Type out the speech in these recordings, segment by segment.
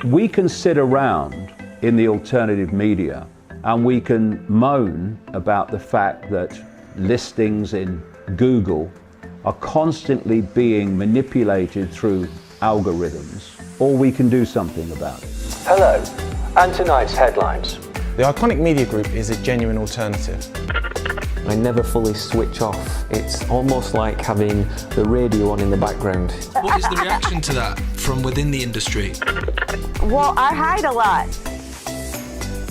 We can sit around in the alternative media and we can moan about the fact that listings in Google are constantly being manipulated through algorithms, or we can do something about it. Hello, and tonight's headlines. The Iconic Media Group is a genuine alternative. I never fully switch off. It's almost like having the radio on in the background. What is the reaction to that from within the industry? Well, I hide a lot.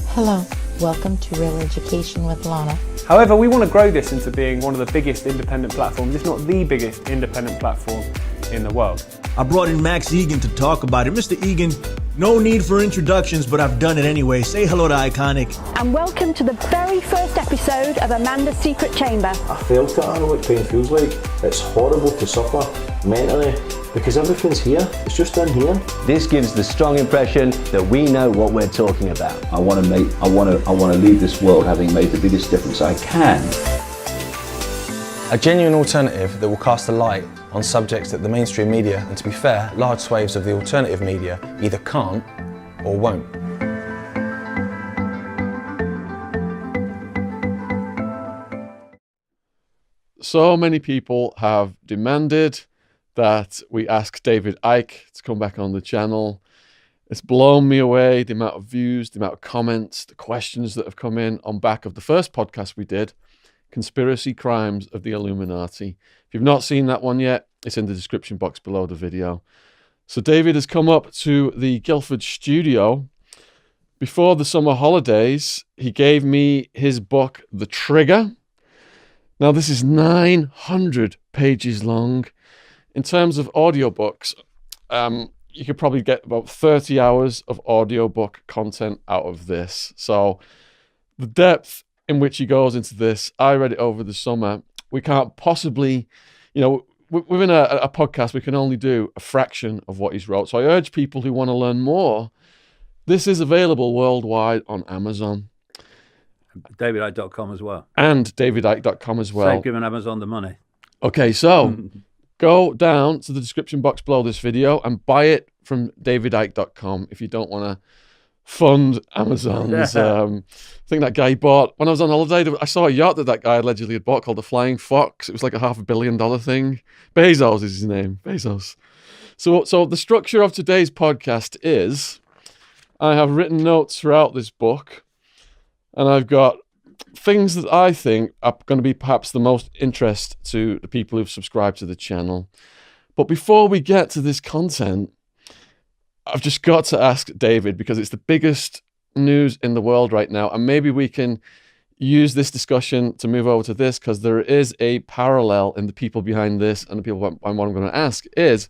Hello, welcome to Real Education with Lana. However, we want to grow this into being one of the biggest independent platforms, if not the biggest independent platform in the world. I brought in Max Egan to talk about it. Mr. Egan, no need for introductions, but I've done it anyway. Say hello to Iconic. And welcome to the very first episode of Amanda's Secret Chamber. I failed to know what pain feels like. It's horrible to suffer mentally because everything's here. It's just in here. This gives the strong impression that we know what we're talking about. I want to leave this world having made the biggest difference I can. A genuine alternative that will cast a light on subjects that the mainstream media, and to be fair, large swathes of the alternative media, either can't or won't. So many people have demanded that we ask David Icke to come back on the channel. It's blown me away, the amount of views, the amount of comments, the questions that have come in on back of the first podcast we did, Conspiracy Crimes of the Illuminati. If you've not seen that one yet, it's in the description box below the video. So David has come up to the Guildford studio. Before the summer holidays, he gave me his book, The Trigger. Now, this is 900 pages long. In terms of audiobooks, you could probably get about 30 hours of audiobook content out of this. So the depth in which he goes into this, I read it over the summer. We can't possibly, within a podcast, we can only do a fraction of what he's wrote. So I urge people who want to learn more, this is available worldwide on Amazon. DavidIcke.com as well. And DavidIcke.com as well. Save giving Amazon the money. Okay, so go down to the description box below this video and buy it from DavidIcke.com if you don't want to fund Amazon's. I think that guy bought, when I was on holiday, I saw a yacht that guy allegedly had bought called the Flying Fox. It was like a $500 million thing. Bezos is his name, Bezos. So the structure of today's podcast is, I have written notes throughout this book, and I've got things that I think are going to be perhaps the most interest to the people who've subscribed to the channel. But before we get to this content, I've just got to ask David, because it's the biggest news in the world right now, and maybe we can use this discussion to move over to this, because there is a parallel in the people behind this and the people what I'm going to ask is,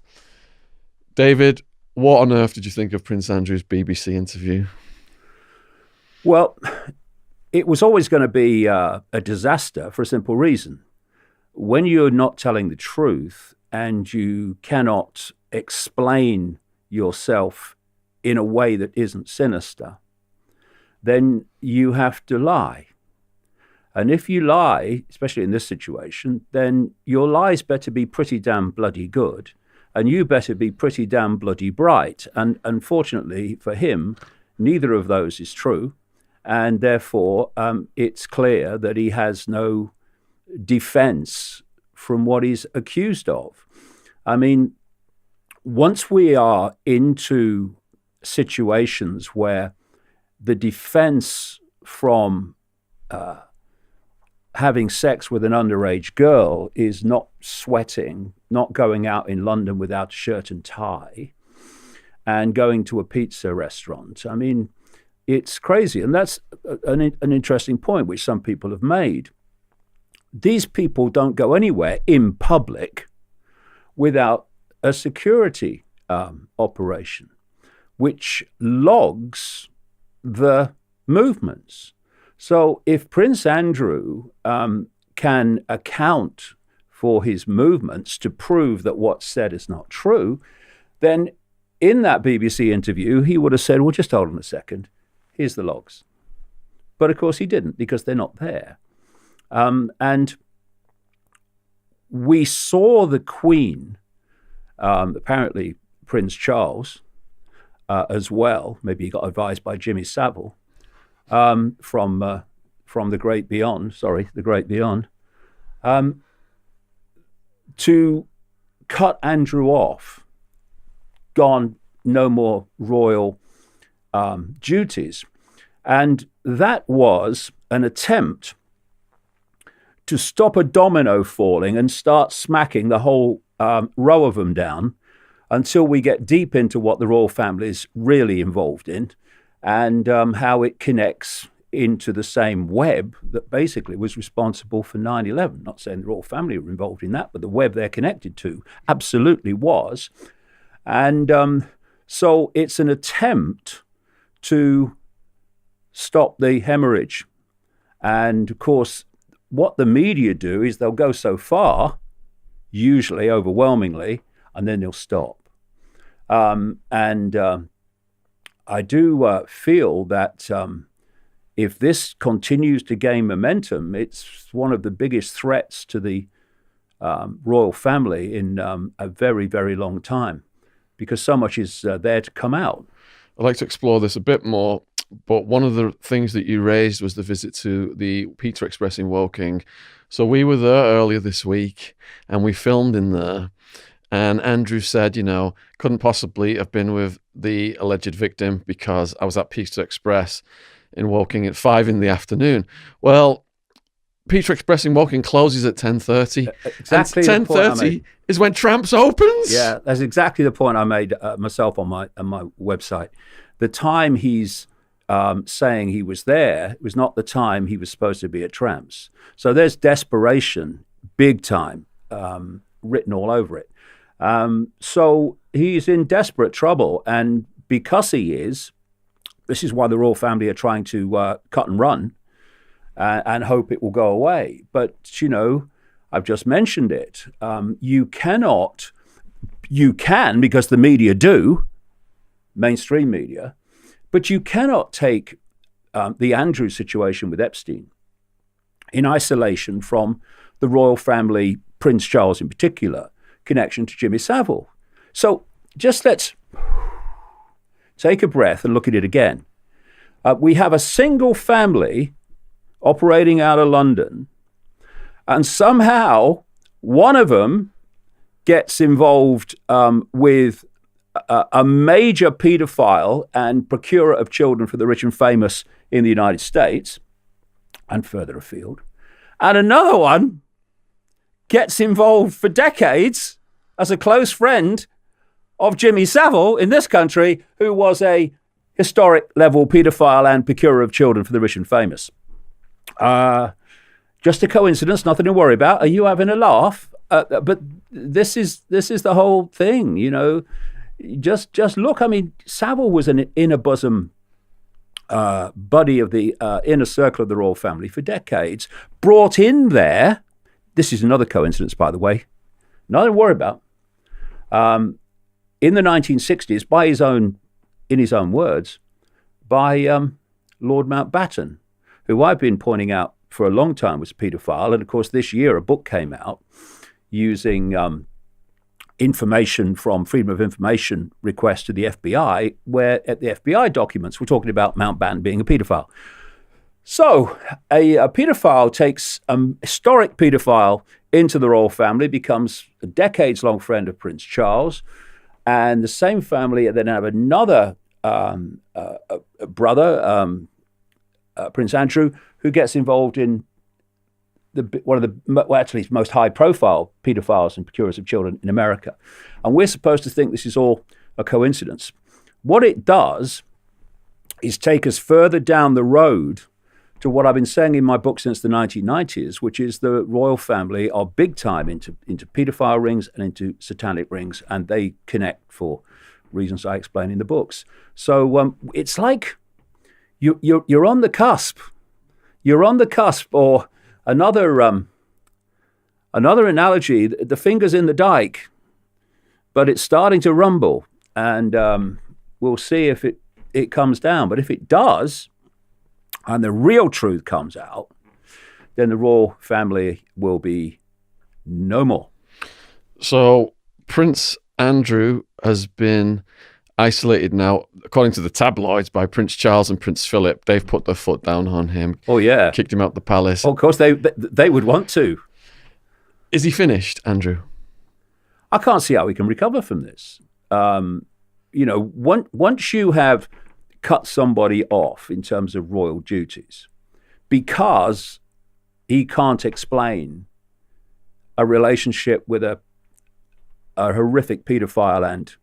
David, what on earth did you think of Prince Andrew's BBC interview? Well, it was always going to be a disaster for a simple reason. When you're not telling the truth and you cannot explain yourself in a way that isn't sinister, then you have to lie. And if you lie, especially in this situation, then your lies better be pretty damn bloody good, and you better be pretty damn bloody bright. And unfortunately for him, neither of those is true. And therefore, it's clear that he has no defense from what he's accused of. I mean, once we are into situations where the defense from having sex with an underage girl is not sweating, not going out in London without a shirt and tie, and going to a pizza restaurant, I mean, it's crazy. And that's an interesting point, which some people have made. These people don't go anywhere in public without a security operation, which logs the movements. So if Prince Andrew can account for his movements to prove that what's said is not true, then in that BBC interview, he would have said, well, just hold on a second. Here's the logs. But of course he didn't, because they're not there. And we saw the Queen, apparently Prince Charles, as well. Maybe he got advised by Jimmy Savile from the Great Beyond. Sorry, the Great Beyond. To cut Andrew off, gone, no more royal duties. And that was an attempt to stop a domino falling and start smacking the whole row of them down until we get deep into what the royal family is really involved in and how it connects into the same web that basically was responsible for 9/11. Not saying the royal family were involved in that, but the web they're connected to absolutely was. And so it's an attempt to stop the hemorrhage. And of course, what the media do is they'll go so far, usually overwhelmingly, and then they'll stop. I do feel that if this continues to gain momentum, it's one of the biggest threats to the royal family in a very, very long time, because so much is there to come out. I'd like to explore this a bit more, but one of the things that you raised was the visit to the Pizza Express in Woking. So we were there earlier this week, and we filmed in there. And Andrew said, couldn't possibly have been with the alleged victim because I was at Pizza Express in Woking at 5 p.m. Well, Pizza Express in Woking closes at 10:30. Exactly. 10:30 is when Tramps opens. Yeah, that's exactly the point I made myself on my website. The time he's saying he was there was not the time he was supposed to be at Tramps. So there's desperation, big time, written all over it. So he's in desperate trouble, and because he is, this is why the royal family are trying to cut and run and hope it will go away. But, I've just mentioned it. You can, because the media do, mainstream media, but you cannot take the Andrew situation with Epstein in isolation from the royal family, Prince Charles in particular, connection to Jimmy Savile. So just let's take a breath and look at it again. We have a single family operating out of London, and somehow one of them gets involved with a major paedophile and procurer of children for the rich and famous in the United States and further afield. And another one gets involved for decades as a close friend of Jimmy Savile in this country, who was a historic level paedophile and procurer of children for the rich and famous. Just a coincidence, nothing to worry about. Are you having a laugh? But this is the whole thing, Just look. I mean, Savile was an inner bosom buddy of the inner circle of the royal family for decades. Brought in there. This is another coincidence, by the way. Nothing to worry about. In the 1960s, in his own words, by Lord Mountbatten, who I've been pointing out for a long time was a paedophile. And of course, this year a book came out using information from Freedom of Information requests to the FBI, where at the FBI documents we're talking about Mountbatten being a paedophile. So a paedophile takes a historic paedophile into the royal family, becomes a decades-long friend of Prince Charles, and the same family then have another brother, Prince Andrew, who gets involved in one of the actually most high-profile paedophiles and procurers of children in America. And we're supposed to think this is all a coincidence. What it does is take us further down the road to what I've been saying in my book since the 1990s, which is the royal family are big time into paedophile rings and into satanic rings, and they connect for reasons I explain in the books. So it's like you're on the cusp. You're on the cusp, or another analogy, the finger's in the dike, but it's starting to rumble, and we'll see if it comes down. But if it does, and the real truth comes out, then the royal family will be no more. So Prince Andrew has been isolated now, according to the tabloids, by Prince Charles and Prince Philip. They've put their foot down on him. Oh, yeah. Kicked him out the palace. Oh, of course, they would want to. Is he finished, Andrew? I can't see how we can recover from this. Once you have cut somebody off in terms of royal duties because he can't explain a relationship with a horrific paedophile and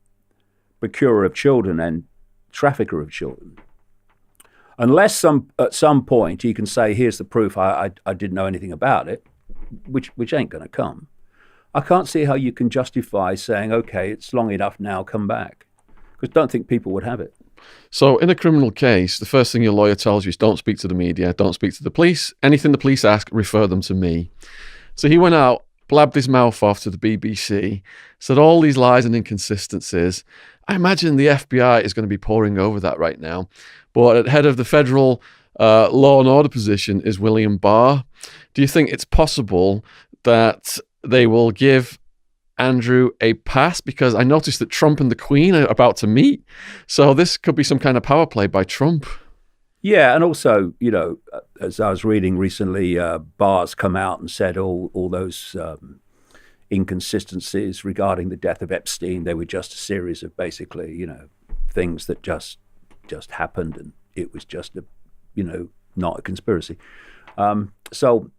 procurer of children and trafficker of children, unless at some point he can say, here's the proof, I didn't know anything about it, which ain't going to come. I can't see how you can justify saying, okay, it's long enough now, come back. Because don't think people would have it. So in a criminal case, the first thing your lawyer tells you is don't speak to the media, don't speak to the police. Anything the police ask, refer them to me. So he went out, blabbed his mouth off to the BBC, said all these lies and inconsistencies. I imagine the FBI is going to be poring over that right now. But at head of the federal law and order position is William Barr. Do you think it's possible that they will give Andrew a pass? Because I noticed that Trump and the Queen are about to meet. So this could be some kind of power play by Trump. Yeah, and also, as I was reading recently, Barr's come out and said all those inconsistencies regarding the death of Epstein, they were just a series of basically, things that just happened, and it was just not a conspiracy. So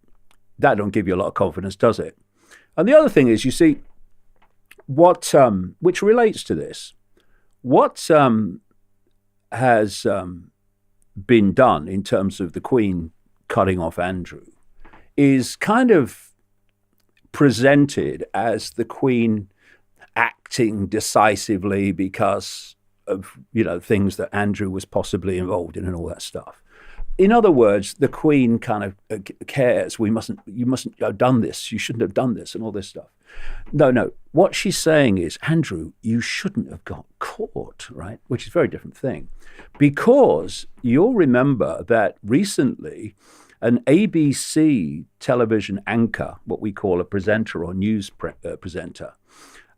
that don't give you a lot of confidence, does it? And the other thing is, you see, what which relates to this, what has been done in terms of the Queen cutting off Andrew is kind of presented as the Queen acting decisively because of things that Andrew was possibly involved in and all that stuff. In other words, the Queen kind of cares. You mustn't have done this. You shouldn't have done this and all this stuff. No. What she's saying is, Andrew, you shouldn't have got caught, right? Which is a very different thing. Because you'll remember that recently an ABC television anchor, what we call a presenter or news presenter,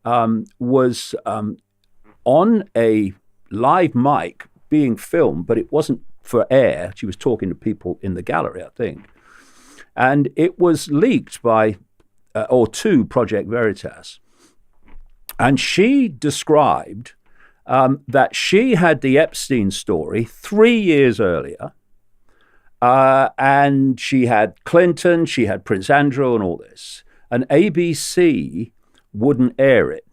was on a live mic being filmed, but it wasn't for air. She was talking to people in the gallery, I think. And it was leaked to Project Veritas. And she described that she had the Epstein story 3 years earlier. And she had Clinton, she had Prince Andrew and all this. And ABC wouldn't air it.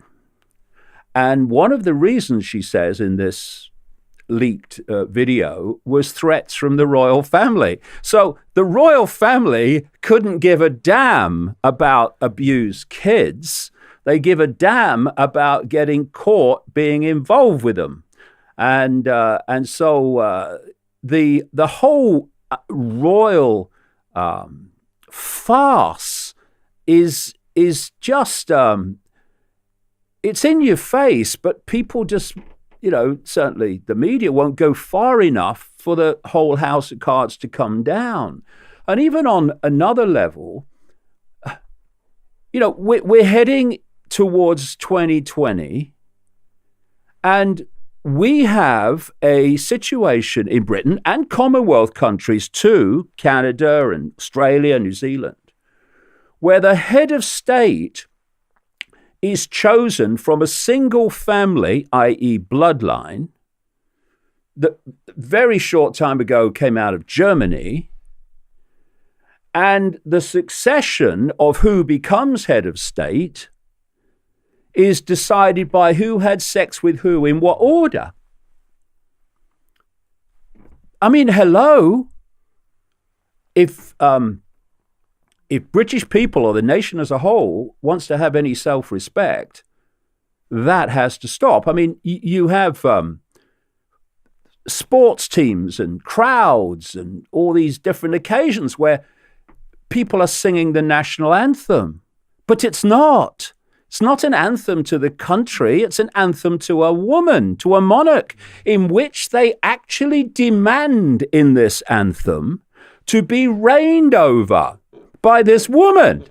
And one of the reasons, she says in this leaked video, was threats from the royal family. So the royal family couldn't give a damn about abused kids. They give a damn about getting caught being involved with them. And so the whole royal farce is just it's in your face, but people just, certainly the media won't go far enough for the whole house of cards to come down. And even on another level, we're heading towards 2020, and we have a situation in Britain and Commonwealth countries too, Canada and Australia, New Zealand, where the head of state is chosen from a single family, i.e. bloodline, that very short time ago came out of Germany, and the succession of who becomes head of state is decided by who had sex with who in what order. I mean, hello. If British people or the nation as a whole wants to have any self-respect, that has to stop. I mean, you have sports teams and crowds and all these different occasions where people are singing the national anthem, but it's not. It's not an anthem to the country. It's an anthem to a woman, to a monarch, in which they actually demand in this anthem to be reigned over by this woman.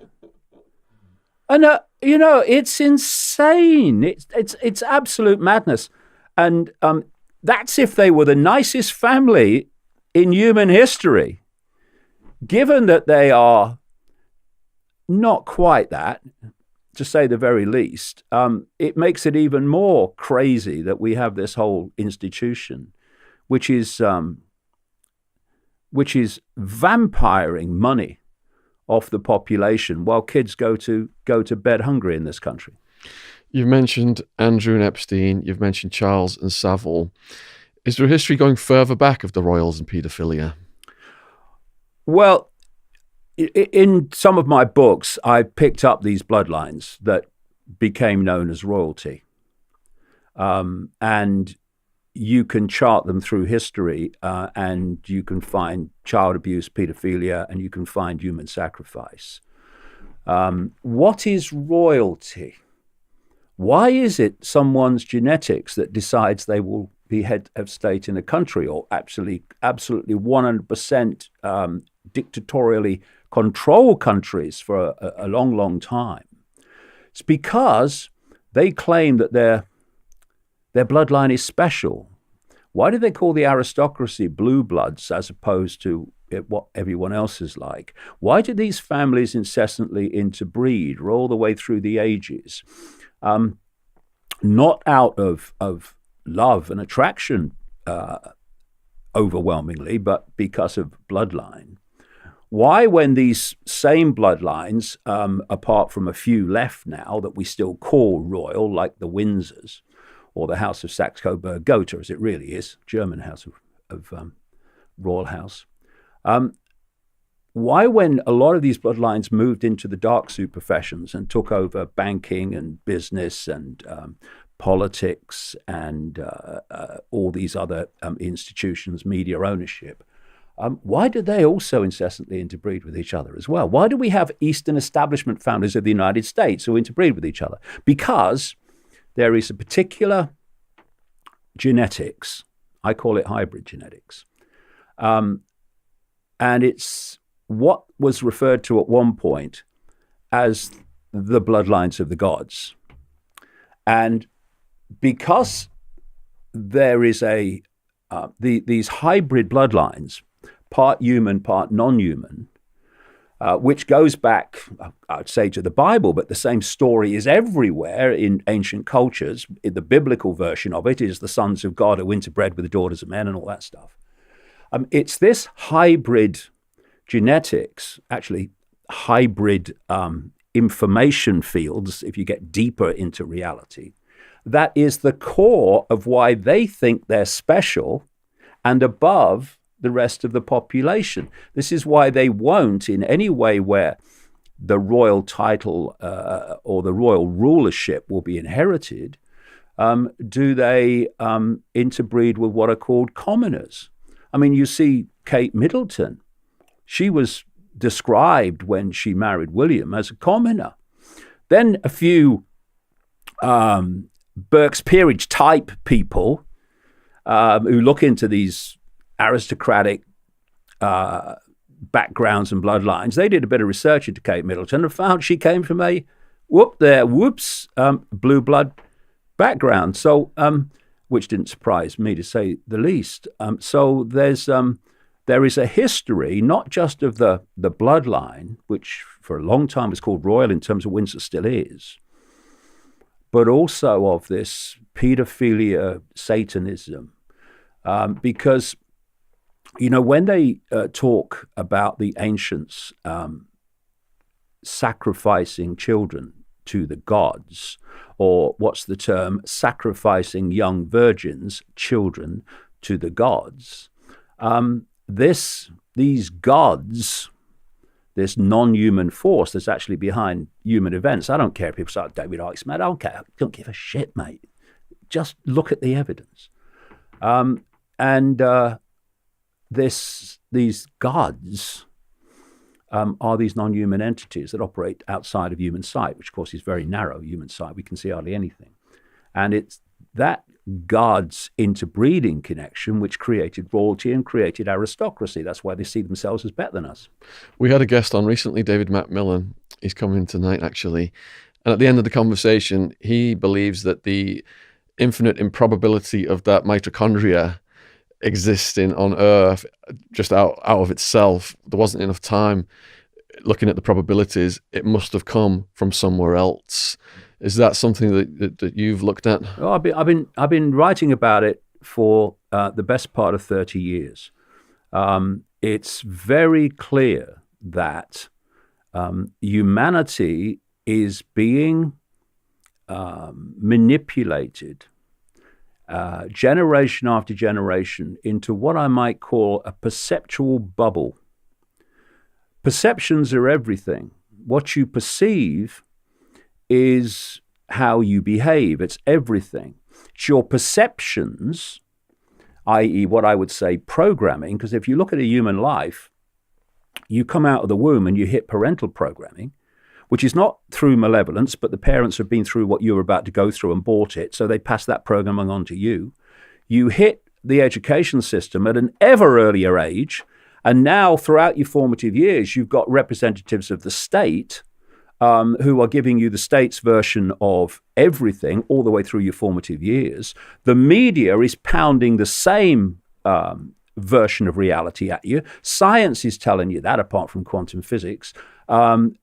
And, it's insane. It's absolute madness. And that's if they were the nicest family in human history. Given that they are not quite that, to say the very least, it makes it even more crazy that we have this whole institution, which is vampiring money off the population while kids go to bed hungry in this country. You've mentioned Andrew and Epstein. You've mentioned Charles and Savile. Is there a history going further back of the royals and paedophilia? Well, in some of my books, I picked up these bloodlines that became known as royalty. And you can chart them through history, and you can find child abuse, paedophilia, and you can find human sacrifice. What is royalty? Why is it someone's genetics that decides they will be head of state in a country, or absolutely 100% dictatorially control countries for a long, long time? It's because they claim that their bloodline is special. Why do they call the aristocracy blue bloods as opposed to what everyone else is like? Why do these families incessantly interbreed all the way through the ages? Not out of love and attraction overwhelmingly, but because of bloodline. Why, when these same bloodlines, apart from a few left now that we still call royal, like the Windsors or the House of Saxe-Coburg-Gotha, as it really is, German house of royal house, why, when a lot of these bloodlines moved into the dark suit professions and took over banking and business and politics and all these other institutions, media ownership, why do they also incessantly interbreed with each other as well? Why do we have Eastern establishment families of the United States who interbreed with each other? Because there is a particular genetics, I call it hybrid genetics, and it's what was referred to at one point as the bloodlines of the gods. And because there is these hybrid bloodlines, part human, part non-human, which goes back, I'd say, to the Bible, but the same story is everywhere in ancient cultures. In the biblical version of it is the sons of God who interbred with the daughters of men and all that stuff. It's this hybrid genetics, actually hybrid information fields, if you get deeper into reality, that is the core of why they think they're special and above the rest of the population. This is why they won't, in any way where the royal title or the royal rulership will be inherited, do they interbreed with what are called commoners. I mean, you see Kate Middleton. She was described when she married William as a commoner. Then a few Burke's Peerage type people who look into these aristocratic backgrounds and bloodlines, they did a bit of research into Kate Middleton and found she came from a blue blood background. So, which didn't surprise me, to say the least. So there is a history, not just of the bloodline, which for a long time was called royal in terms of Windsor still is, but also of this paedophilia, Satanism, because, when they talk about the ancients sacrificing children to the gods, or what's the term, sacrificing young virgins, children, to the gods, these gods, this non-human force that's actually behind human events. I don't care if people say David Icke's mad. I don't care. I don't give a shit, mate. Just look at the evidence. These gods are these non-human entities that operate outside of human sight, which of course is very narrow human sight. We can see hardly anything. And it's that gods interbreeding connection which created royalty and created aristocracy. That's why they see themselves as better than us. We had a guest on recently, David Macmillan. He's coming tonight, actually. And at the end of the conversation, he believes that the infinite improbability of that mitochondria existing on Earth just out of itself. There wasn't enough time looking at the probabilities. It must have come from somewhere else. Is that something that you've looked at? Well, I've been writing about it for the best part of 30 years. It's very clear that humanity is being manipulated generation after generation into what I might call a perceptual bubble. Perceptions are everything. What you perceive is how you behave. It's everything. It's your perceptions, i.e. what I would say programming, because if you look at a human life, you come out of the womb and you hit parental programming, which is not through malevolence, but the parents have been through what you're about to go through and bought it, so they pass that programming on to you. You hit the education system at an ever earlier age, and now throughout your formative years, you've got representatives of the state who are giving you the state's version of everything all the way through your formative years. The media is pounding the same version of reality at you. Science is telling you that, apart from quantum physics.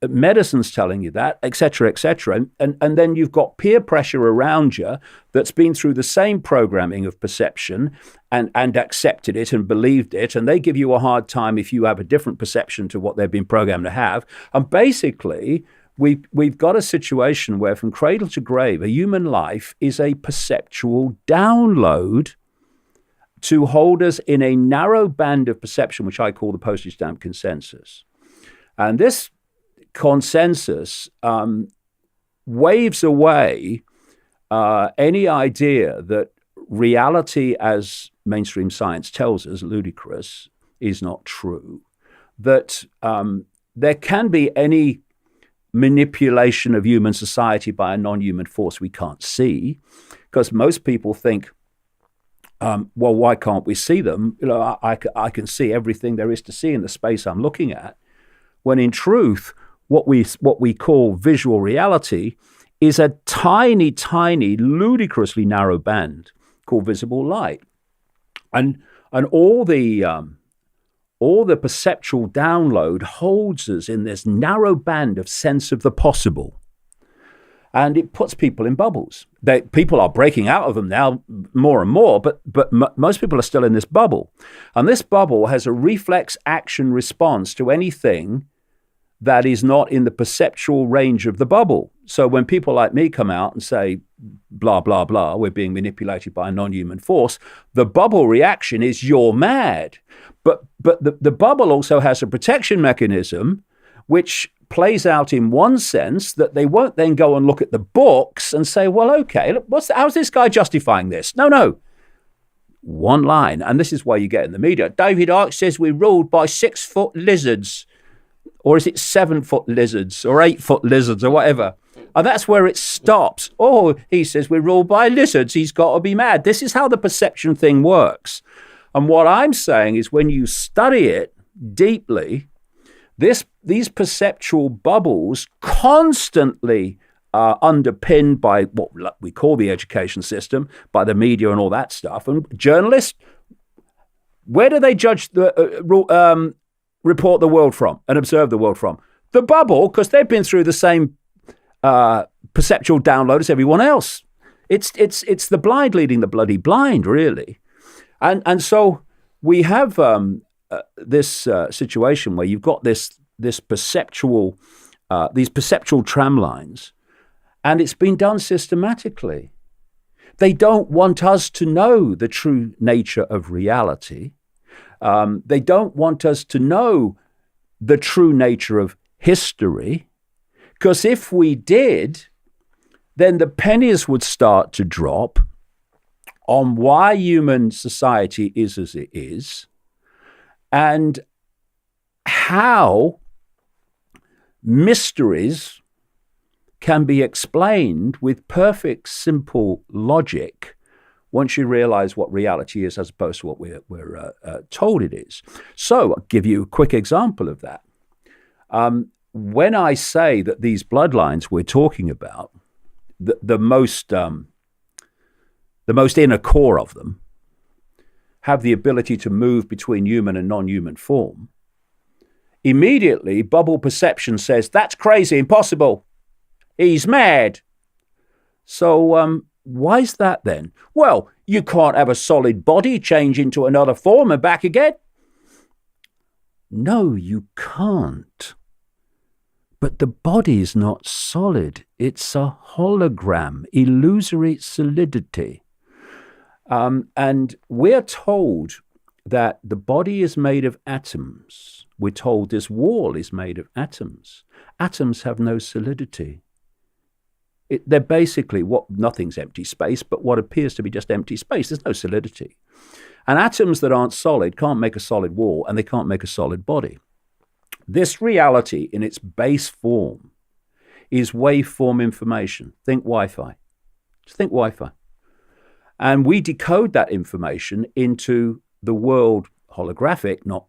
Medicine's telling you that, et cetera, et cetera. And then you've got peer pressure around you that's been through the same programming of perception and accepted it and believed it. And they give you a hard time if you have a different perception to what they've been programmed to have. And basically, we've got a situation where from cradle to grave, a human life is a perceptual download to hold us in a narrow band of perception, which I call the postage stamp consensus. And this consensus waves away any idea that reality, as mainstream science tells us, ludicrous, is not true. That there can be any manipulation of human society by a non-human force we can't see, because most people think, well, why can't we see them? You know, I can see everything there is to see in the space I'm looking at. When in truth, what we call visual reality is a tiny, tiny, ludicrously narrow band called visible light, and all the perceptual download holds us in this narrow band of sense of the possible. And it puts people in bubbles. People are breaking out of them now more and more, but most people are still in this bubble. And this bubble has a reflex action response to anything that is not in the perceptual range of the bubble. So when people like me come out and say, blah, blah, blah, we're being manipulated by a non-human force, the bubble reaction is, you're mad. But the bubble also has a protection mechanism which plays out in one sense, that they won't then go and look at the books and say, well, okay, how's this guy justifying this? No. One line. And this is why you get in the media. David Icke says we're ruled by 6-foot lizards. Or is it 7-foot lizards or 8-foot lizards or whatever? And that's where it stops. Oh, he says we're ruled by lizards. He's got to be mad. This is how the perception thing works. And what I'm saying is, when you study it deeply, these perceptual bubbles constantly are underpinned by what we call the education system, by the media and all that stuff. And journalists, where do they judge report the world from and observe the world from? The bubble, because they've been through the same perceptual download as everyone else. It's the blind leading the bloody blind, really. And so we have this situation where you've got this perceptual, these perceptual tram lines, and it's been done systematically. They don't want us to know the true nature of reality. They don't want us to know the true nature of history, because if we did, then the pennies would start to drop on why human society is as it is, and how mysteries can be explained with perfect, simple logic once you realize what reality is as opposed to what we're told it is. So I'll give you a quick example of that. When I say that these bloodlines we're talking about, the most the most inner core of them, have the ability to move between human and non-human form, immediately bubble perception says, that's crazy, impossible. He's mad. So why is that then? Well, you can't have a solid body change into another form and back again. No, you can't. But the body is not solid. It's a hologram, illusory solidity. And we're told that the body is made of atoms. We're told this wall is made of atoms. Atoms have no solidity. They're basically nothing's empty space, but what appears to be just empty space. There's no solidity. And atoms that aren't solid can't make a solid wall, and they can't make a solid body. This reality in its base form is waveform information. Think Wi-Fi. Just think Wi-Fi. And we decode that information into the world holographic, not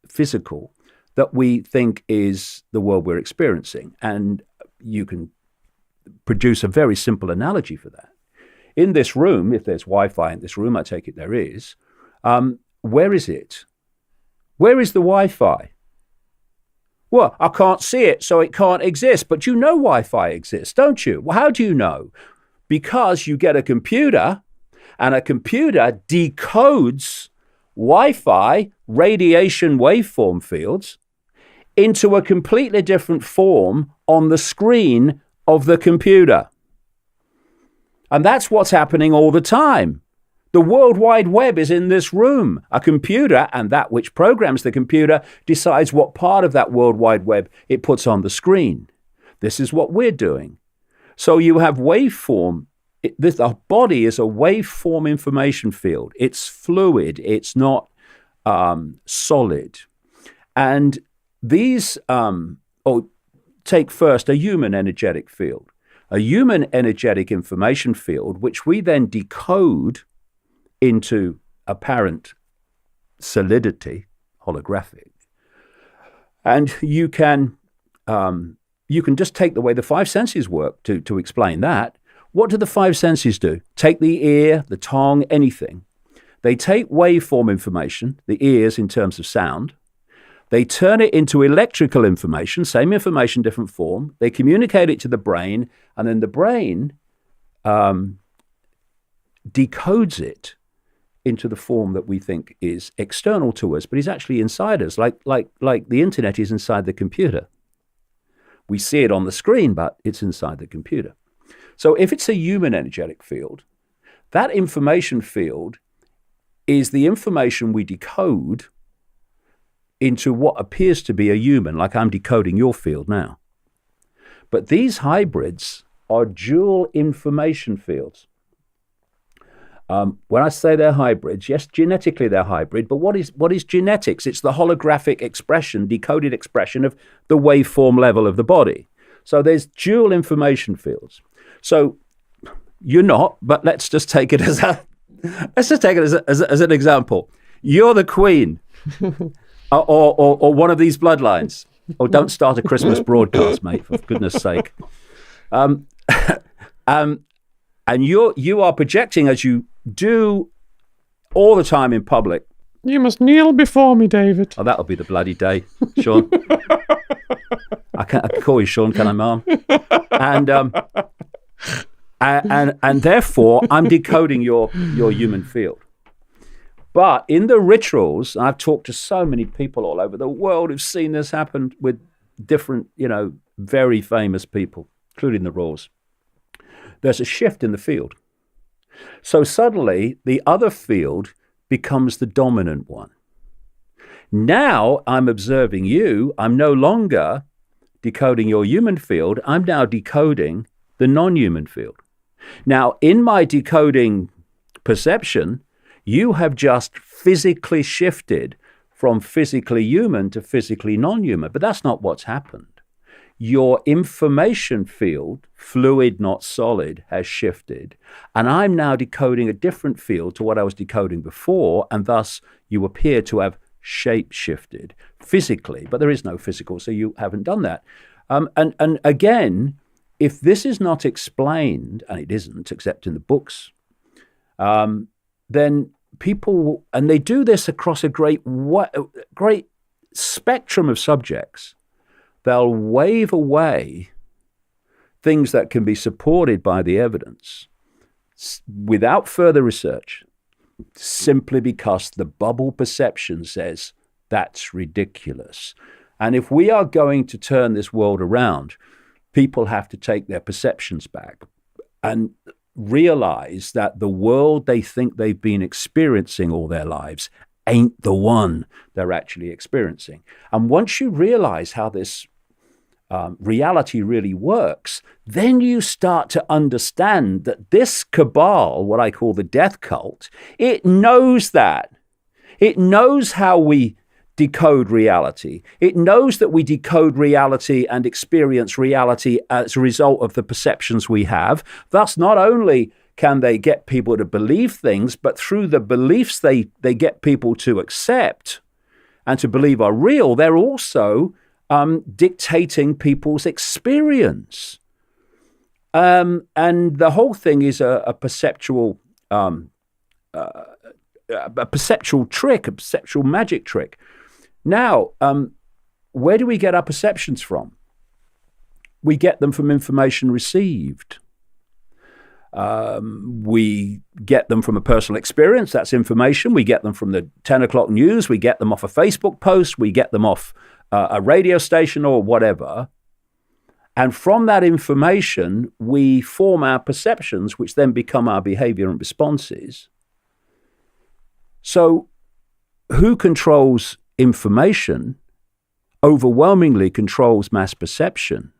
physical, that we think is the world we're experiencing. And you can produce a very simple analogy for that. In this room, if there's Wi-Fi in this room, I take it there is, where is it? Where is the Wi-Fi? Well, I can't see it, so it can't exist. But you know Wi-Fi exists, don't you? Well, how do you know? Because you get a computer, and a computer decodes Wi-Fi radiation waveform fields into a completely different form on the screen of the computer. And that's what's happening all the time. The World Wide Web is in this room. A computer, and that which programs the computer, decides what part of that World Wide Web it puts on the screen. This is what we're doing. So you have waveform. The body is a waveform information field. It's fluid. It's not solid. And these, take first a human energetic field. A human energetic information field, which we then decode into apparent solidity, holographic. And you can just take the way the five senses work to explain that. What do the five senses do? Take the ear, the tongue, anything. They take waveform information, the ears in terms of sound. They turn it into electrical information, same information, different form. They communicate it to the brain, and then the brain decodes it into the form that we think is external to us, but is actually inside us, like the internet is inside the computer. We see it on the screen, but it's inside the computer. So if it's a human energetic field, that information field is the information we decode into what appears to be a human, like I'm decoding your field now. But these hybrids are dual information fields. When I say they're hybrids, yes, genetically they're hybrid, but what is genetics? It's the holographic expression, decoded expression of the waveform level of the body. So there's dual information fields. So you're not, but let's just take it as an example. You're the queen. Or one of these bloodlines. Oh, don't start a Christmas broadcast, mate, for goodness sake. And you are projecting, as you do all the time in public. You must kneel before me, David. Oh, that'll be the bloody day, Sean. I can call you Sean, can I, Mum? And therefore, I'm decoding your human field. But in the rituals, I've talked to so many people all over the world who've seen this happen with different, very famous people, including the royals. There's a shift in the field. So suddenly, the other field becomes the dominant one. Now I'm observing you. I'm no longer decoding your human field. I'm now decoding the non-human field. Now, in my decoding perception, you have just physically shifted from physically human to physically non-human, but that's not what's happened. Your information field, fluid, not solid, has shifted, and I'm now decoding a different field to what I was decoding before, and thus you appear to have shape shifted physically, but there is no physical, so you haven't done that. And again, if this is not explained, and it isn't, except in the books, then people, and they do this across a great spectrum of subjects, they'll wave away things that can be supported by the evidence without further research, simply because the bubble perception says that's ridiculous. And if we are going to turn this world around, people have to take their perceptions back and realize that the world they think they've been experiencing all their lives ain't the one they're actually experiencing. And once you realize how this reality really works, then you start to understand that this cabal, what I call the death cult, it knows that. It knows how we decode reality. It knows that we decode reality and experience reality as a result of the perceptions we have. Thus, not only can they get people to believe things, but through the beliefs they get people to accept and to believe are real, they're also dictating people's experience. And the whole thing is a perceptual trick, a perceptual magic trick. Now, where do we get our perceptions from? We get them from information received. We get them from a personal experience, that's information. We get them from the 10 o'clock news. We get them off a Facebook post. We get them off a radio station or whatever. And from that information, we form our perceptions, which then become our behavior and responses. So who controls information overwhelmingly controls mass perception.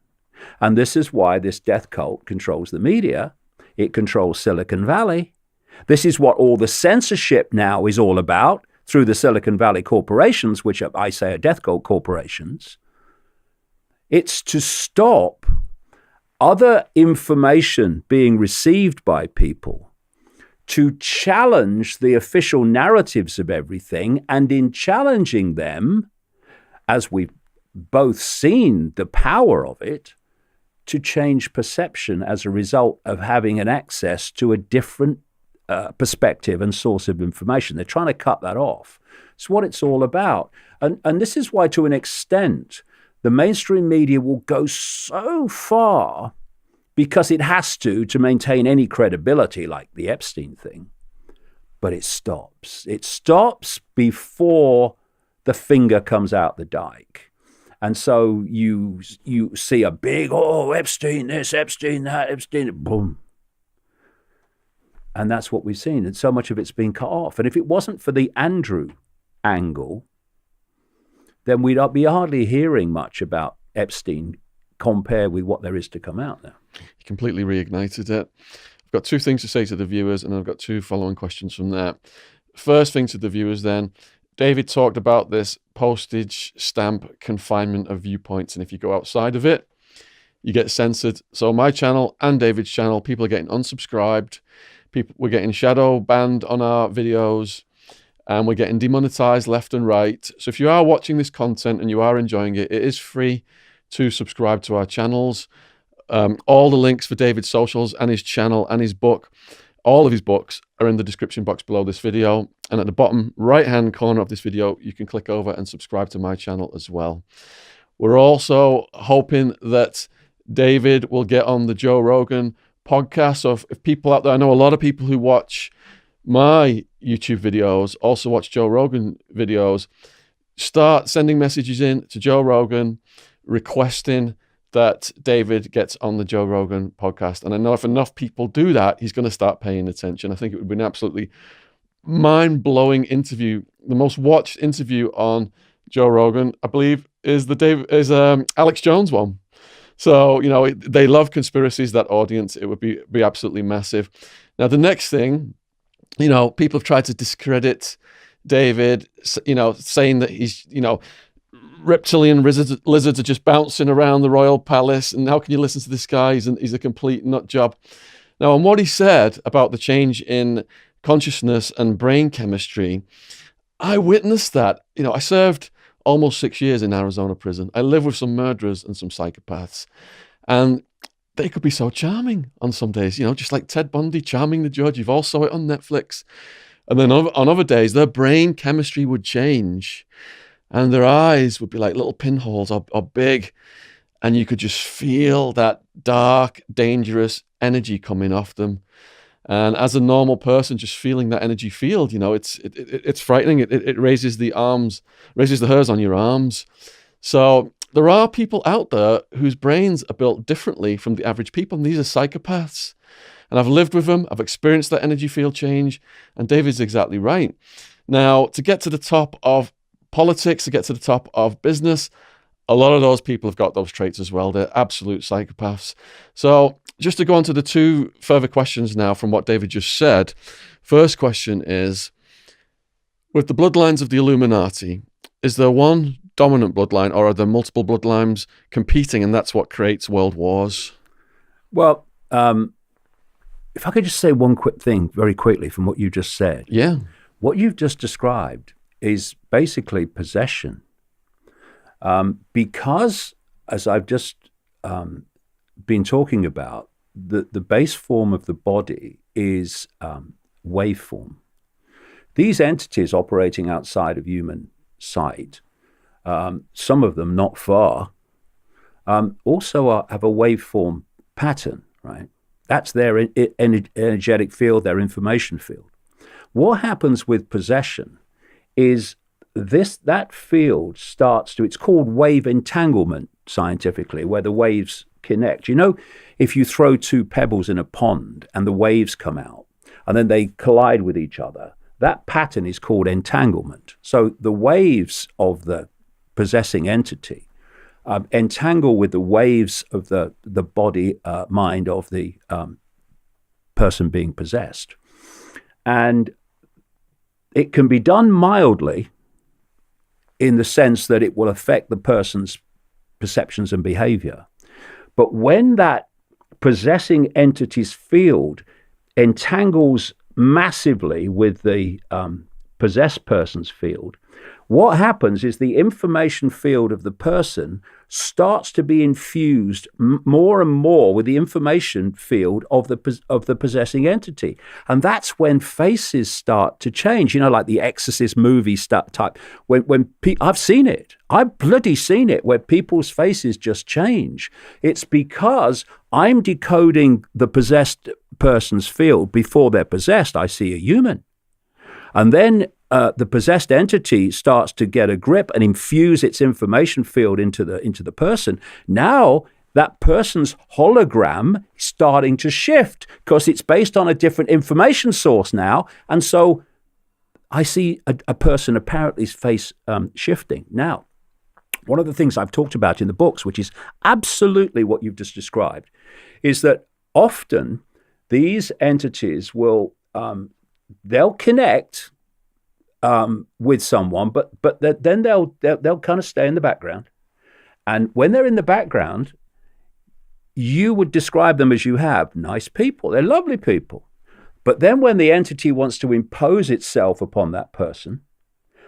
And this is why this death cult controls the media. It controls Silicon Valley. This is what all the censorship now is all about through the Silicon Valley corporations, which I say are death cult corporations. It's to stop other information being received by people, to challenge the official narratives of everything, and in challenging them, as we've both seen the power of it, to change perception as a result of having an access to a different perspective and source of information. They're trying to cut that off. It's what it's all about. And this is why, to an extent, the mainstream media will go so far, because it has to maintain any credibility, like the Epstein thing. But it stops. It stops before the finger comes out the dike. And so you see a big, Epstein this, Epstein that, Epstein, boom. And that's what we've seen. And so much of it's been cut off. And if it wasn't for the Andrew angle, then we'd be hardly hearing much about Epstein compared with what there is to come out now. You completely reignited it. I've got two things to say to the viewers, and I've got two following questions from there. First thing to the viewers then, David talked about this postage stamp confinement of viewpoints, and if you go outside of it, you get censored. So my channel and David's channel, people are getting unsubscribed. We're getting shadow banned on our videos, and we're getting demonetized left and right. So if you are watching this content and you are enjoying it, it is free to subscribe to our channels. All the links for David's socials and his channel and his book, all of his books, are in the description box below this video. And at the bottom right-hand corner of this video, you can click over and subscribe to my channel as well. We're also hoping that David will get on the Joe Rogan podcast. So if people out there, I know a lot of people who watch my YouTube videos also watch Joe Rogan videos. Start sending messages in to Joe Rogan requesting that David gets on the Joe Rogan podcast. And I know if enough people do that, he's going to start paying attention. I think it would be an absolutely mind-blowing interview. The most watched interview on Joe Rogan, I believe, is Alex Jones one. So, you know, they love conspiracies, that audience. It would be absolutely massive. Now, the next thing, you know, people have tried to discredit David, you know, saying that he's, you know, reptilian lizards are just bouncing around the royal palace, and how can you listen to this guy? He's a complete nut job. Now, on what he said about the change in consciousness and brain chemistry, I witnessed that. You know, I served almost 6 years in Arizona prison. I live with some murderers and some psychopaths. And they could be so charming on some days, just like Ted Bundy charming the judge. You've all saw it on Netflix. And then on other days, their brain chemistry would change and their eyes would be like little pinholes or big. And you could just feel that dark, dangerous energy coming off them. And as a normal person, just feeling that energy field, it's frightening. It raises the hairs on your arms. So there are people out there whose brains are built differently from the average people. And these are psychopaths. And I've lived with them. I've experienced that energy field change. And David's exactly right. Now, to get to the top of politics, to get to the top of business, a lot of those people have got those traits as well. They're absolute psychopaths. So just to go on to the two further questions now from what David just said. First question is, with the bloodlines of the Illuminati, is there one dominant bloodline or are there multiple bloodlines competing and that's what creates world wars? Well, if I could just say one quick thing very quickly from what you just said. Yeah. What you've just described is basically possession. Because, as I've just been talking about, the base form of the body is waveform. These entities operating outside of human sight, some of them not far, also have a waveform pattern, right? That's their energetic field, their information field. What happens with possession is that field starts to, it's called wave entanglement scientifically, where the waves connect. If you throw two pebbles in a pond and the waves come out and then they collide with each other, that pattern is called entanglement. So the waves of the possessing entity entangle with the waves of the body, mind of the person being possessed. And it can be done mildly in the sense that it will affect the person's perceptions and behavior. But when that possessing entity's field entangles massively with the possessed person's field, what happens is the information field of the person starts to be infused more and more with the information field of the possessing entity. And that's when faces start to change, like the Exorcist movie type. I've seen it. I've bloody seen it, where people's faces just change. It's because I'm decoding the possessed person's field before they're possessed. I see a human. And then the possessed entity starts to get a grip and infuse its information field into the person. Now that person's hologram is starting to shift because it's based on a different information source now. And so I see a person apparently face shifting. Now, one of the things I've talked about in the books, which is absolutely what you've just described, is that often these entities will they'll connect with someone, but then they'll kind of stay in the background. And when they're in the background, you would describe them as you have nice people. They're lovely people. But then when the entity wants to impose itself upon that person,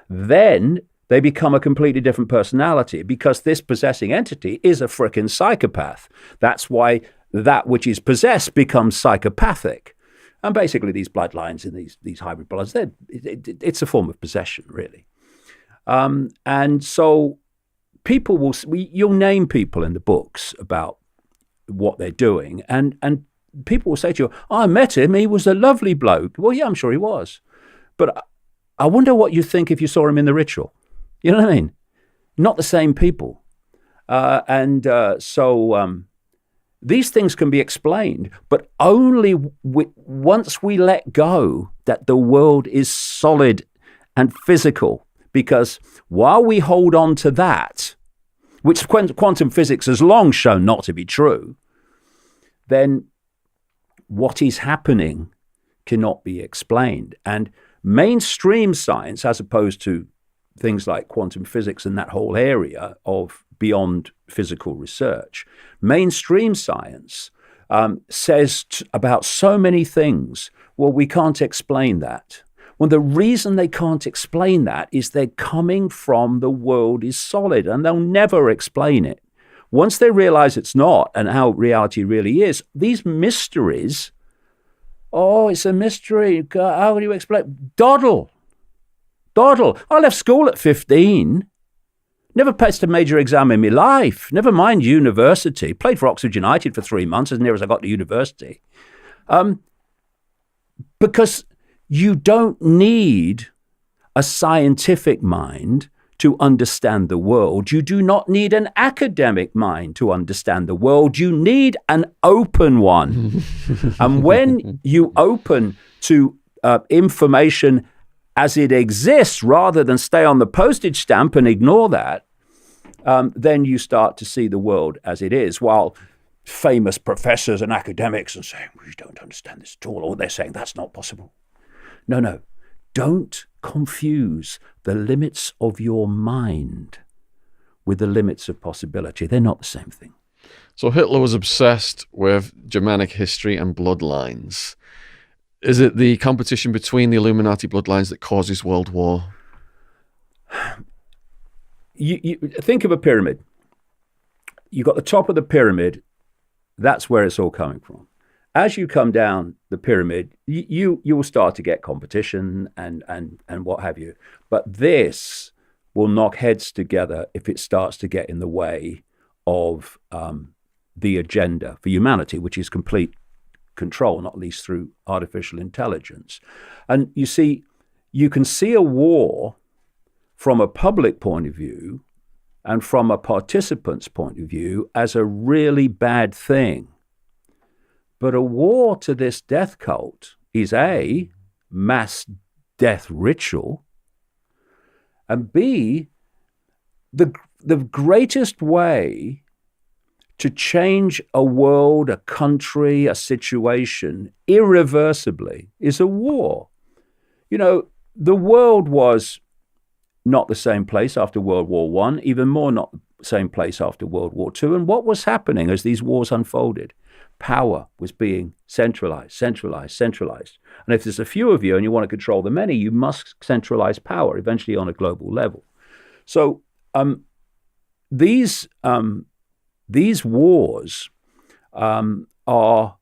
then they become a completely different personality, because this possessing entity is a frickin' psychopath. That's why that which is possessed becomes psychopathic. And basically these bloodlines and these hybrid bloodlines, it's a form of possession, really. And so people you'll name people in the books about what they're doing, and people will say to you, I met him, he was a lovely bloke. Well, yeah, I'm sure he was. But I wonder what you think if you saw him in the ritual. You know what I mean? Not the same people. So these things can be explained, but only once we let go that the world is solid and physical. Because while we hold on to that, which quantum physics has long shown not to be true, then what is happening cannot be explained. And mainstream science, as opposed to things like quantum physics and that whole area of beyond physical research, mainstream science says about so many things, well, we can't explain that. Well, the reason they can't explain that is they're coming from the world is solid, and they'll never explain it. Once they realize it's not and how reality really is, these mysteries, oh, it's a mystery. How do you explain? Doddle. I left school at 15. Never passed a major exam in my life. Never mind university. Played for Oxford United for 3 months, as near as I got to university. Because you don't need a scientific mind to understand the world. You do not need an academic mind to understand the world. You need an open one. And when you open to information as it exists, rather than stay on the postage stamp and ignore that, then you start to see the world as it is. While famous professors and academics are saying, we don't understand this at all, or they're saying that's not possible. No. Don't confuse the limits of your mind with the limits of possibility. They're not the same thing. So Hitler was obsessed with Germanic history and bloodlines. Is it the competition between the Illuminati bloodlines that causes World War? You think of a pyramid. You've got the top of the pyramid. That's where it's all coming from. As you come down the pyramid, you will start to get competition and what have you. But this will knock heads together if it starts to get in the way of the agenda for humanity, which is complete control, not least through artificial intelligence. And you see, you can see a war from a public point of view and from a participant's point of view as a really bad thing. But a war to this death cult is A, mass death ritual, and B, the greatest way to change a world, a country, a situation irreversibly is a war. You know, the world was not the same place after World War I, even more not the same place after World War II. And what was happening as these wars unfolded? Power was being centralized. And if there's a few of you and you want to control the many, you must centralize power, eventually on a global level. So these wars are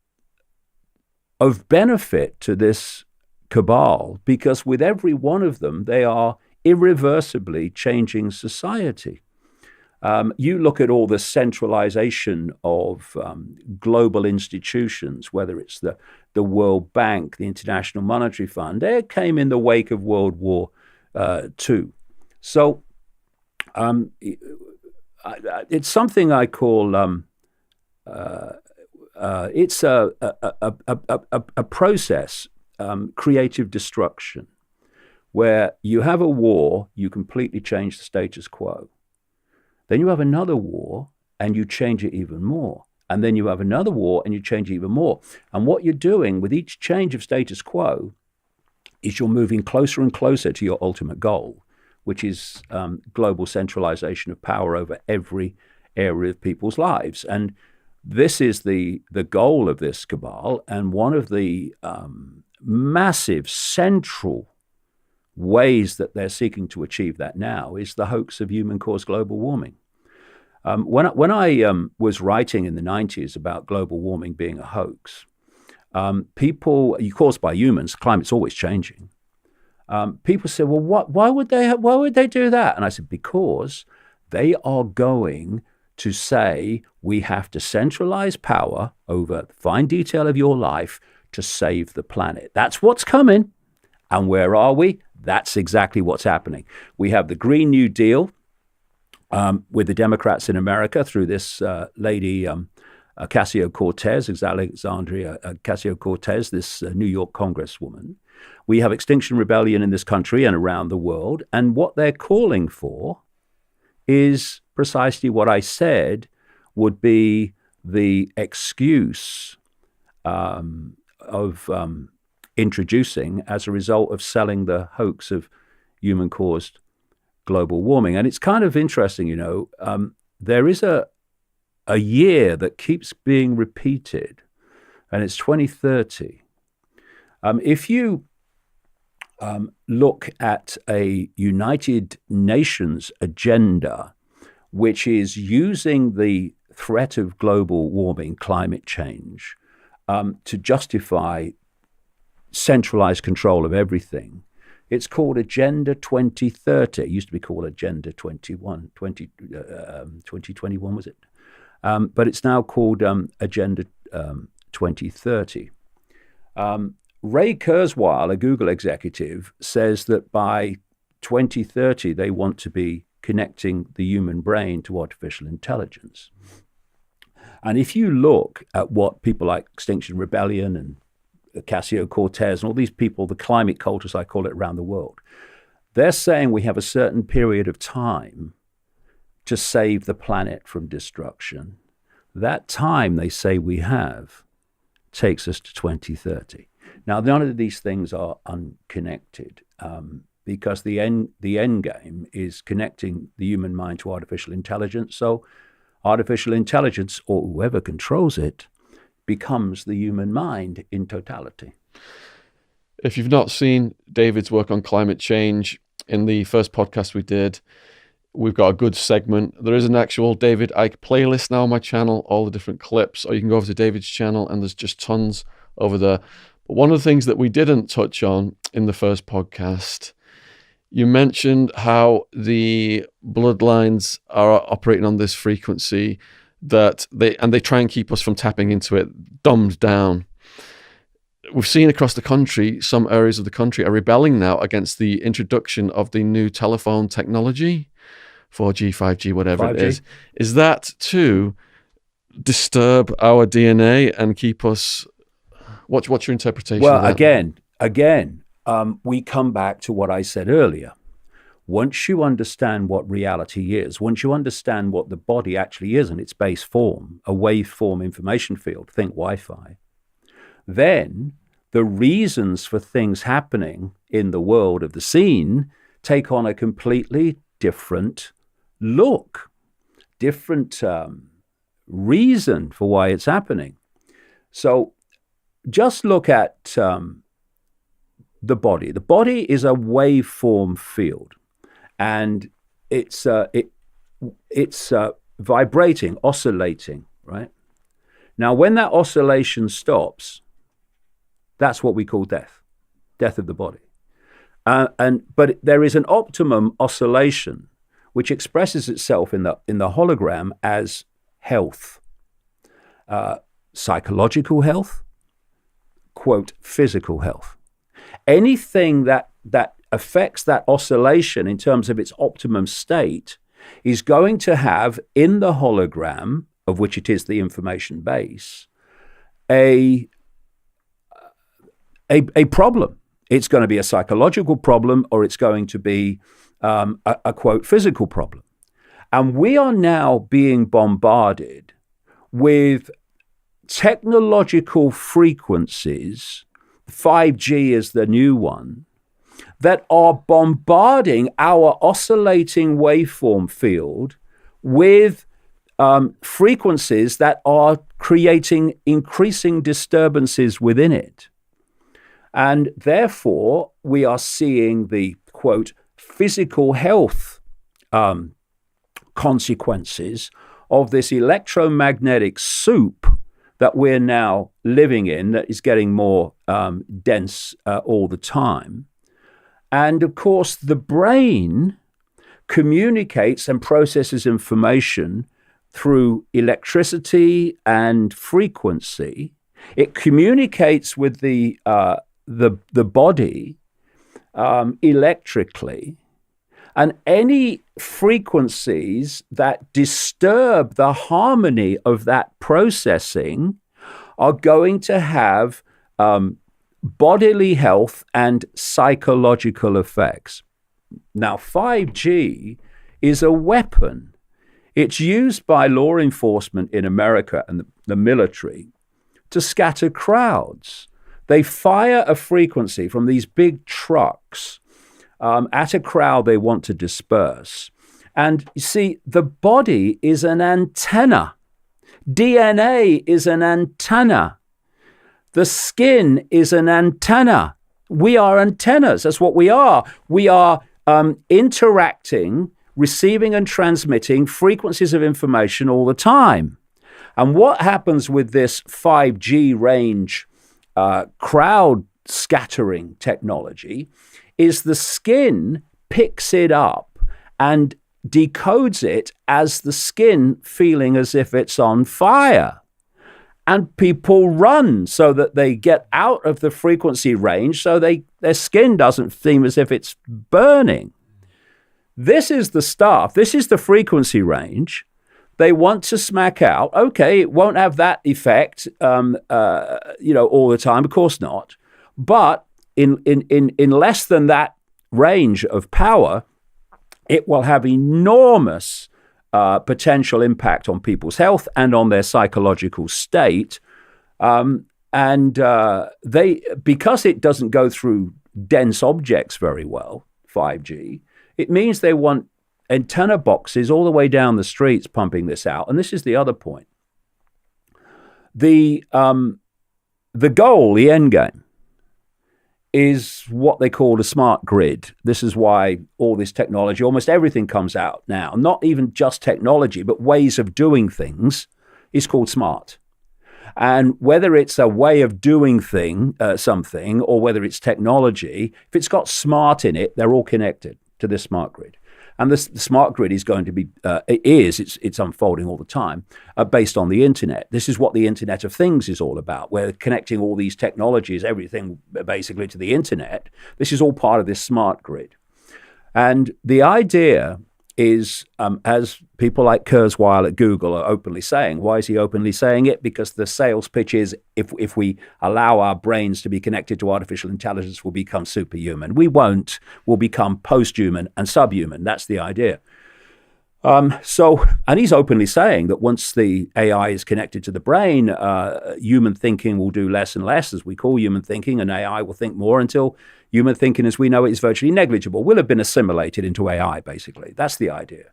of benefit to this cabal because with every one of them, they are irreversibly changing society. You look at all the centralization of global institutions, whether it's the World Bank, the International Monetary Fund, they came in the wake of World War II. So it's something I call it's a process, creative destruction, where you have a war, you completely change the status quo. Then you have another war and you change it even more. And then you have another war and you change it even more. And what you're doing with each change of status quo is you're moving closer and closer to your ultimate goal, which is global centralization of power over every area of people's lives. And this is the goal of this cabal. And one of the massive central ways that they're seeking to achieve that now is the hoax of human-caused global warming. When I was writing in the 90s about global warming being a hoax, people, caused by humans, climate's always changing. People said, well, why would they do that? And I said, because they are going to say we have to centralize power over the fine detail of your life to save the planet. That's what's coming. And where are we? That's exactly what's happening. We have the Green New Deal with the Democrats in America through this lady, Ocasio-Cortez, Alexandria Ocasio-Cortez, this New York congresswoman. We have Extinction Rebellion in this country and around the world. And what they're calling for is precisely what I said would be the excuse of introducing as a result of selling the hoax of human-caused global warming. And it's kind of interesting, there is a year that keeps being repeated, and it's 2030. If you look at a United Nations agenda, which is using the threat of global warming, climate change, to justify centralized control of everything. It's called Agenda 2030. It used to be called Agenda 2021, was it? But it's now called Agenda 2030. Ray Kurzweil, a Google executive, says that by 2030, they want to be connecting the human brain to artificial intelligence. And if you look at what people like Extinction Rebellion and Ocasio-Cortez and all these people, the climate cultists, I call it, around the world, they're saying we have a certain period of time to save the planet from destruction. That time they say we have takes us to 2030. Now, none of these things are unconnected because the end game is connecting the human mind to artificial intelligence. So artificial intelligence, or whoever controls it, becomes the human mind in totality. If you've not seen David's work on climate change, in the first podcast we did, we've got a good segment. There is an actual David Icke playlist now on my channel, all the different clips, or you can go over to David's channel and there's just tons over there. But one of the things that we didn't touch on in the first podcast, you mentioned how the bloodlines are operating on this frequency that they try and keep us from tapping into it, dumbed down. We've seen across the country, some areas of the country are rebelling now against the introduction of the new telephone technology, 4G, 5G, whatever 5G. it is. Is that to disturb our DNA and keep us... What's your interpretation of that? Again, we come back to what I said earlier. Once you understand what reality is, once you understand what the body actually is in its base form, a waveform information field, think Wi-Fi, then the reasons for things happening in the world of the scene take on a completely different look, different reason for why it's happening. So just look at the body. The body is a waveform field, and it's vibrating, oscillating, right? Now, when that oscillation stops, that's what we call death of the body. But there is an optimum oscillation which expresses itself in the hologram as health, psychological health, quote, physical health. Anything that affects that oscillation in terms of its optimum state is going to have in the hologram, of which it is the information base, a problem. It's going to be a psychological problem, or it's going to be a quote, physical problem. And we are now being bombarded with technological frequencies, 5G is the new one, that are bombarding our oscillating waveform field with frequencies that are creating increasing disturbances within it. And therefore, we are seeing the, quote, physical health consequences of this electromagnetic soup that we're now living in, that is getting more dense all the time. And of course, the brain communicates and processes information through electricity and frequency. It communicates with the body electrically, and any frequencies that disturb the harmony of that processing are going to have bodily health and psychological effects. Now, 5G is a weapon. It's used by law enforcement in America and the military to scatter crowds. They fire a frequency from these big trucks at a crowd they want to disperse. And you see, the body is an antenna. DNA is an antenna. The skin is an antenna. We are antennas. That's what we are. We are interacting, receiving and transmitting frequencies of information all the time. And what happens with this 5G range crowd scattering technology is the skin picks it up and decodes it as the skin feeling as if it's on fire. And people run so that they get out of the frequency range so their skin doesn't seem as if it's burning. This is the stuff, this is the frequency range they want to smack out. Okay, it won't have that effect, all the time, of course not. But in less than that range of power, it will have enormous potential impact on people's health and on their psychological state. Because it doesn't go through dense objects very well, 5G, it means they want antenna boxes all the way down the streets pumping this out. And this is the other point. The goal, the end game, is what they call a smart grid. This is why all this technology, almost everything comes out now, not even just technology, but ways of doing things, is called smart. And whether it's a way of doing something, or whether it's technology, if it's got smart in it, they're all connected to this smart grid. And the smart grid is going to be, it's unfolding all the time, based on the internet. This is what the Internet of Things is all about. We're connecting all these technologies, everything basically, to the internet. This is all part of this smart grid. And the idea is, as people like Kurzweil at Google are openly saying. Why is he openly saying it? Because the sales pitch is, if we allow our brains to be connected to artificial intelligence, we'll become superhuman. We won't. We'll become post-human and subhuman. That's the idea. And he's openly saying that once the AI is connected to the brain, human thinking will do less and less, as we call human thinking, and AI will think more until human thinking as we know it is virtually negligible. We'll have been assimilated into AI, basically. That's the idea.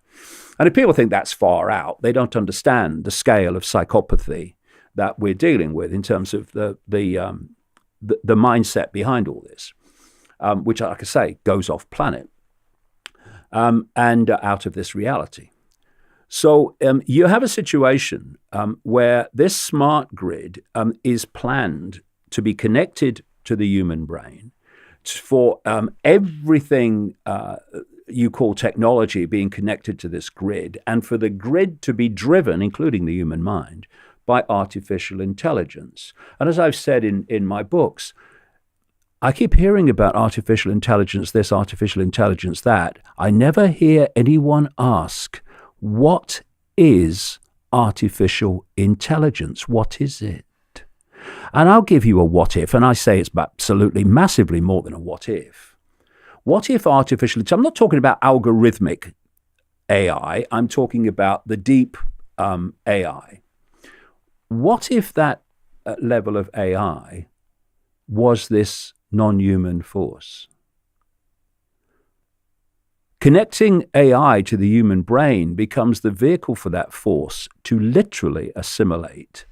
And if people think that's far out, they don't understand the scale of psychopathy that we're dealing with in terms of the mindset behind all this, which, like I say, goes off planet. And out of this reality. So you have a situation where this smart grid is planned to be connected to the human brain for everything you call technology being connected to this grid, and for the grid to be driven, including the human mind, by artificial intelligence. And as I've said in my books, I keep hearing about artificial intelligence this, artificial intelligence that. I never hear anyone ask, what is artificial intelligence? What is it? And I'll give you a what if, and I say it's absolutely massively more than a what if. What if artificial intelligence, I'm not talking about algorithmic AI, I'm talking about the deep AI. What if that level of AI was this non-human force? Connecting AI to the human brain becomes the vehicle for that force to literally assimilate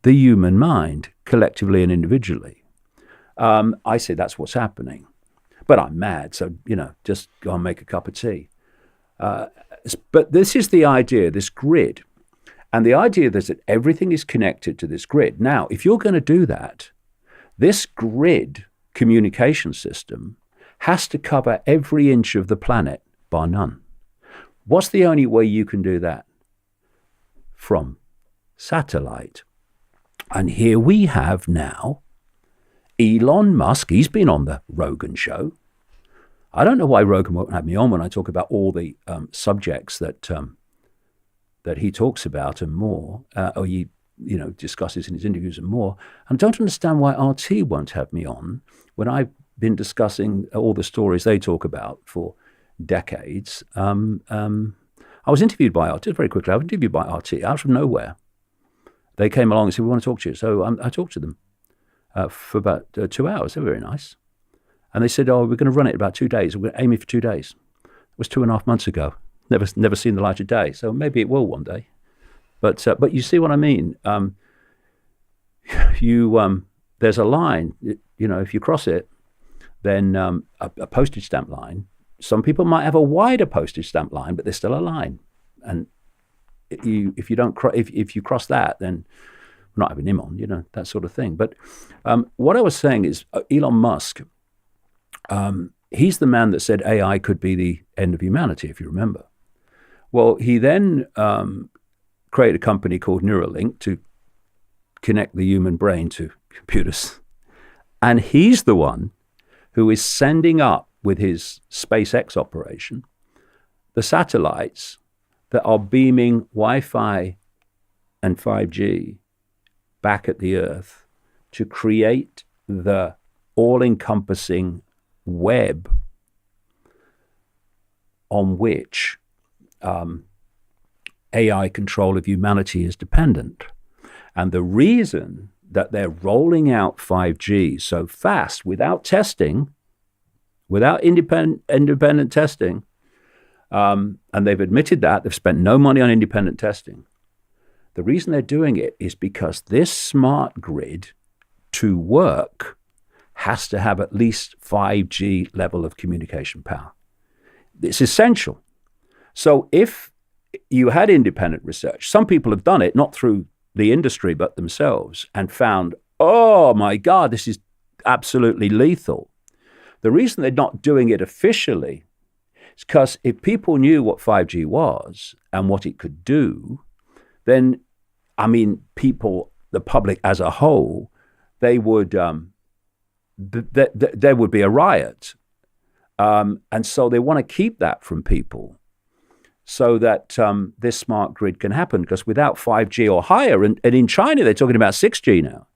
the human mind, collectively and individually. I say that's what's happening. But I'm mad, so, just go and make a cup of tea. But this is the idea, this grid. And the idea is that everything is connected to this grid. Now, if you're going to do that, this grid communication system has to cover every inch of the planet, bar none. What's the only way you can do that? From satellite. And here we have now Elon Musk. He's been on the Rogan show. I don't know why Rogan won't have me on when I talk about all the subjects that he talks about and more, or he discusses in his interviews and more. And I don't understand why RT won't have me on when I've been discussing all the stories they talk about for decades. I was interviewed by RT, very quickly, I was interviewed by RT out of nowhere. They came along and said, we want to talk to you. So I talked to them for about 2 hours. They were very nice. And they said, we're going to run it about 2 days. We're going to aim it for 2 days. It was 2.5 months ago. Never seen the light of day. So maybe it will one day. But you see what I mean? There's a line, if you cross it, then a postage stamp line. Some people might have a wider postage stamp line, but there's still a line. And if you cross that, then we're not having him on, that sort of thing. But what I was saying is Elon Musk, he's the man that said AI could be the end of humanity, if you remember. Well, he then created a company called Neuralink to connect the human brain to computers. And he's the one who is sending up with his SpaceX operation the satellites that are beaming Wi-Fi and 5G back at the Earth to create the all-encompassing web on which AI control of humanity is dependent. And the reason that they're rolling out 5G so fast without testing, without independent testing, and they've admitted that, they've spent no money on independent testing. The reason they're doing it is because this smart grid to work has to have at least 5G level of communication power. It's essential. So if you had independent research, some people have done it, not through the industry, but themselves, and found, oh my God, this is absolutely lethal. The reason they're not doing it officially is because if people knew what 5G was and what it could do, then, people, the public as a whole, they would, there would be a riot. And so they want to keep that from people so that this smart grid can happen, because without 5G or higher, and in China they're talking about 6G now,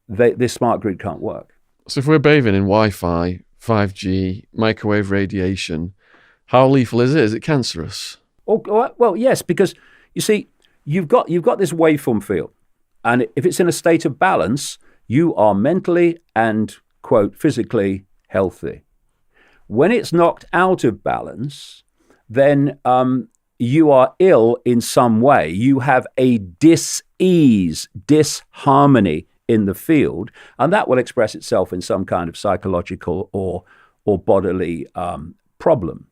this smart grid can't work. So if we're bathing in Wi-Fi, 5G, microwave radiation, how lethal is it? Is it cancerous? Oh, well, yes, because you see, you've got this waveform field, and if it's in a state of balance, you are mentally and, quote, physically healthy. When it's knocked out of balance, then you are ill in some way. You have a dis-ease, disharmony in the field, and that will express itself in some kind of psychological or bodily problem.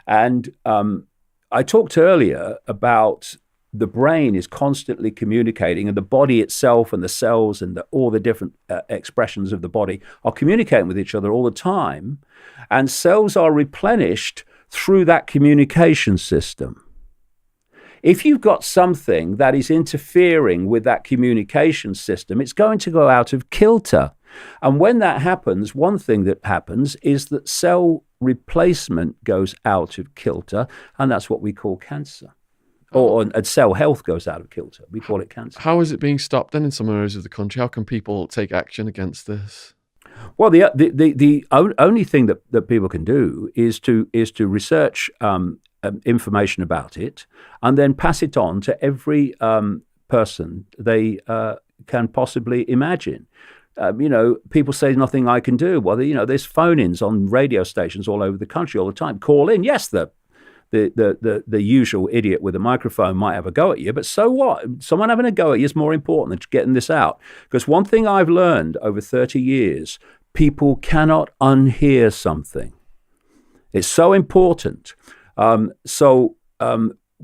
And I talked earlier about the brain is constantly communicating, and the body itself and the cells and all the different expressions of the body are communicating with each other all the time, and cells are replenished through that communication system. If you've got something that is interfering with that communication system, it's going to go out of kilter. And when that happens, one thing that happens is that cell replacement goes out of kilter, and that's what we call cancer. Or cell health goes out of kilter. We call it cancer. How is it being stopped then in some areas of the country? How can people take action against this? Well, the only thing that people can do is to research information about it and then pass it on to every person they can possibly imagine. People say nothing I can do. Well, there's phone-ins on radio stations all over the country all the time. Call in. Yes, the usual idiot with a microphone might have a go at you, but so what? Someone having a go at you is more important than getting this out. Because one thing I've learned over 30 years, people cannot unhear something. It's so important.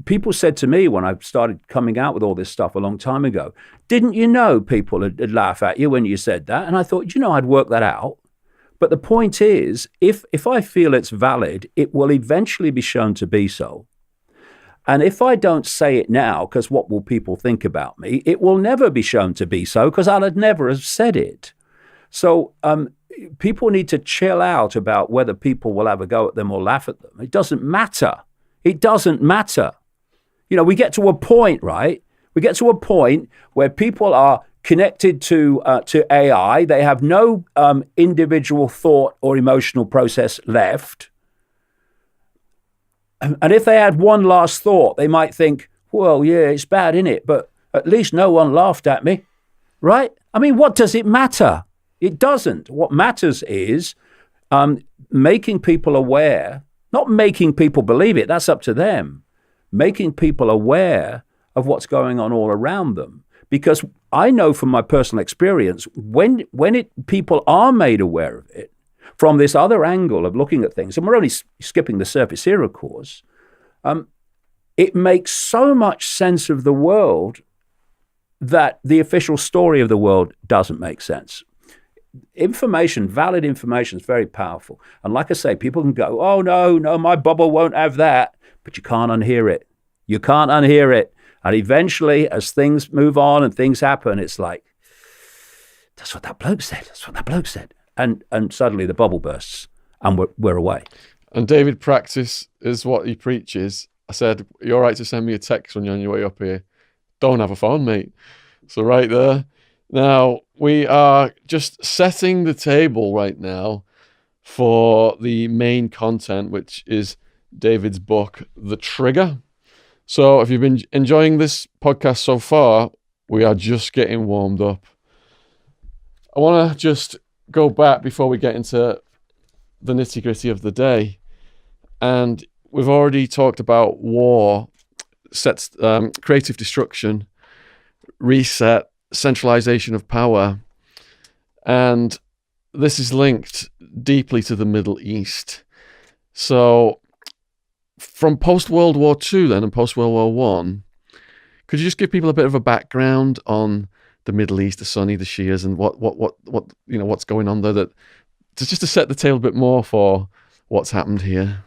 People said to me when I started coming out with all this stuff a long time ago, didn't you know people would laugh at you when you said that? And I thought, I'd work that out. But the point is, if I feel it's valid, it will eventually be shown to be so. And if I don't say it now, because what will people think about me, it will never be shown to be so, because I'd never have said it. So people need to chill out about whether people will have a go at them or laugh at them. It doesn't matter. It doesn't matter. We get to a point, right? We get to a point where people are connected to AI. They have no individual thought or emotional process left. And if they had one last thought, they might think, well, yeah, it's bad, isn't it? But at least no one laughed at me, right? What does it matter? It doesn't. What matters is making people aware, not making people believe it. That's up to them. Making people aware of what's going on all around them. Because I know from my personal experience, when people are made aware of it from this other angle of looking at things, and we're only skipping the surface here, of course, it makes so much sense of the world that the official story of the world doesn't make sense. Information, valid information, is very powerful. And like I say, people can go, oh, no, my bubble won't have that. But you can't unhear it. You can't unhear it. And eventually, as things move on and things happen, it's like, that's what that bloke said. That's what that bloke said. And suddenly the bubble bursts and we're away. And David Practice is what he preaches. I said, you're all right to send me a text when you're on your way up here. Don't have a phone, mate. So right there. Now, we are just setting the table right now for the main content, which is David's book, The Trigger. So if you've been enjoying this podcast so far, we are just getting warmed up. I want to just go back before we get into the nitty-gritty of the day. And we've already talked about war, sets, creative destruction, reset, centralization of power. And this is linked deeply to the Middle East. So from post-World War II then and post-World War I, could you just give people a bit of a background on the Middle East, the Sunni, the Shias, and what what's going on there, that just to set the table a bit more for what's happened here?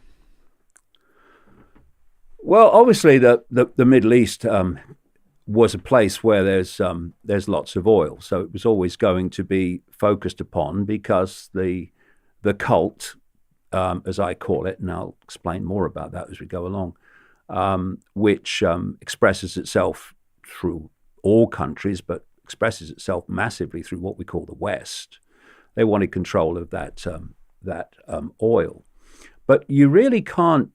Well, obviously the Middle East was a place where there's lots of oil, so it was always going to be focused upon because the cult, as I call it, and I'll explain more about that as we go along, which expresses itself through all countries, but expresses itself massively through what we call the West. They wanted control of that oil. But you really can't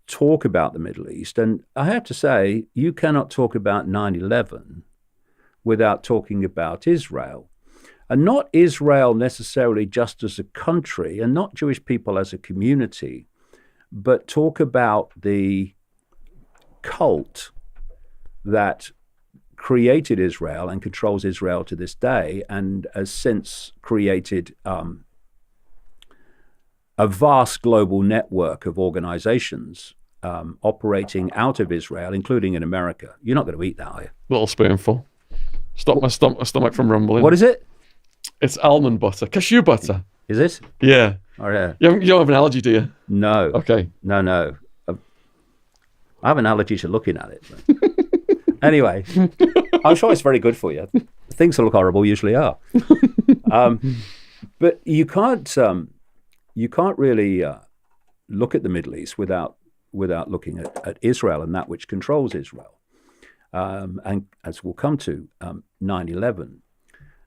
talk about the Middle East. And I have to say, you cannot talk about 9/11 without talking about Israel. And not Israel necessarily just as a country, and not Jewish people as a community, but talk about the cult that created Israel and controls Israel to this day, and has since created a vast global network of organizations operating out of Israel, including in America. You're not going to eat that, are you? Little spoonful. Stop my stomach from rumbling. What is it? It's almond butter. Cashew butter. Is it? Yeah. Oh, yeah. You don't have an allergy, do you? No. Okay. No. I have an allergy to looking at it. Anyway, I'm sure it's very good for you. Things that look horrible usually are. But you can't really look at the Middle East without looking at Israel and that which controls Israel. And as we'll come to, 9/11.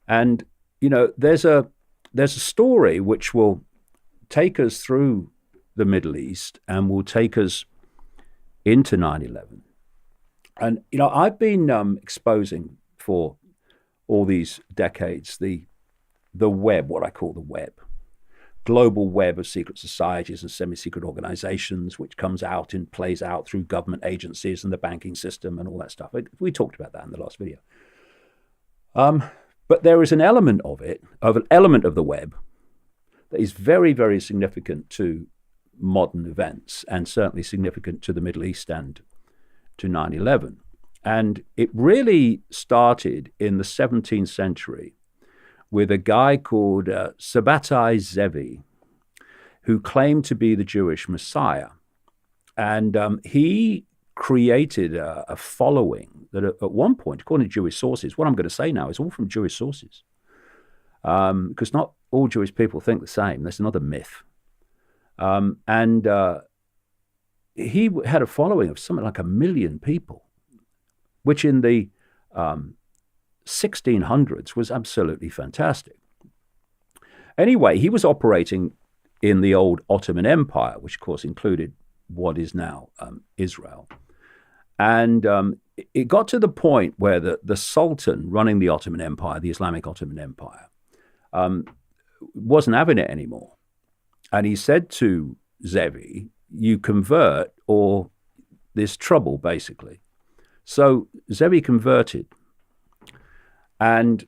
And, there's a story which will take us through the Middle East and will take us into 9/11. And, I've been exposing for all these decades the web, what I call the web, global web of secret societies and semi-secret organizations, which comes out and plays out through government agencies and the banking system and all that stuff. We talked about that in the last video. But there is an element of the web that is very, very significant to modern events, and certainly significant to the Middle East and to 9/11. And it really started in the 17th century with a guy called Sabbatai Zevi, who claimed to be the Jewish Messiah. And he created a following that at one point, according to Jewish sources, what I'm going to say now is all from Jewish sources, because not all Jewish people think the same. That's another myth. And he had a following of something like 1 million people, which in the 1600s was absolutely fantastic. Anyway, he was operating in the old Ottoman Empire, which of course included what is now Israel. And it got to the point where the Sultan running the Ottoman Empire, the Islamic Ottoman Empire, wasn't having it anymore. And he said to Zevi, you convert or there's trouble, basically. So Zevi converted. And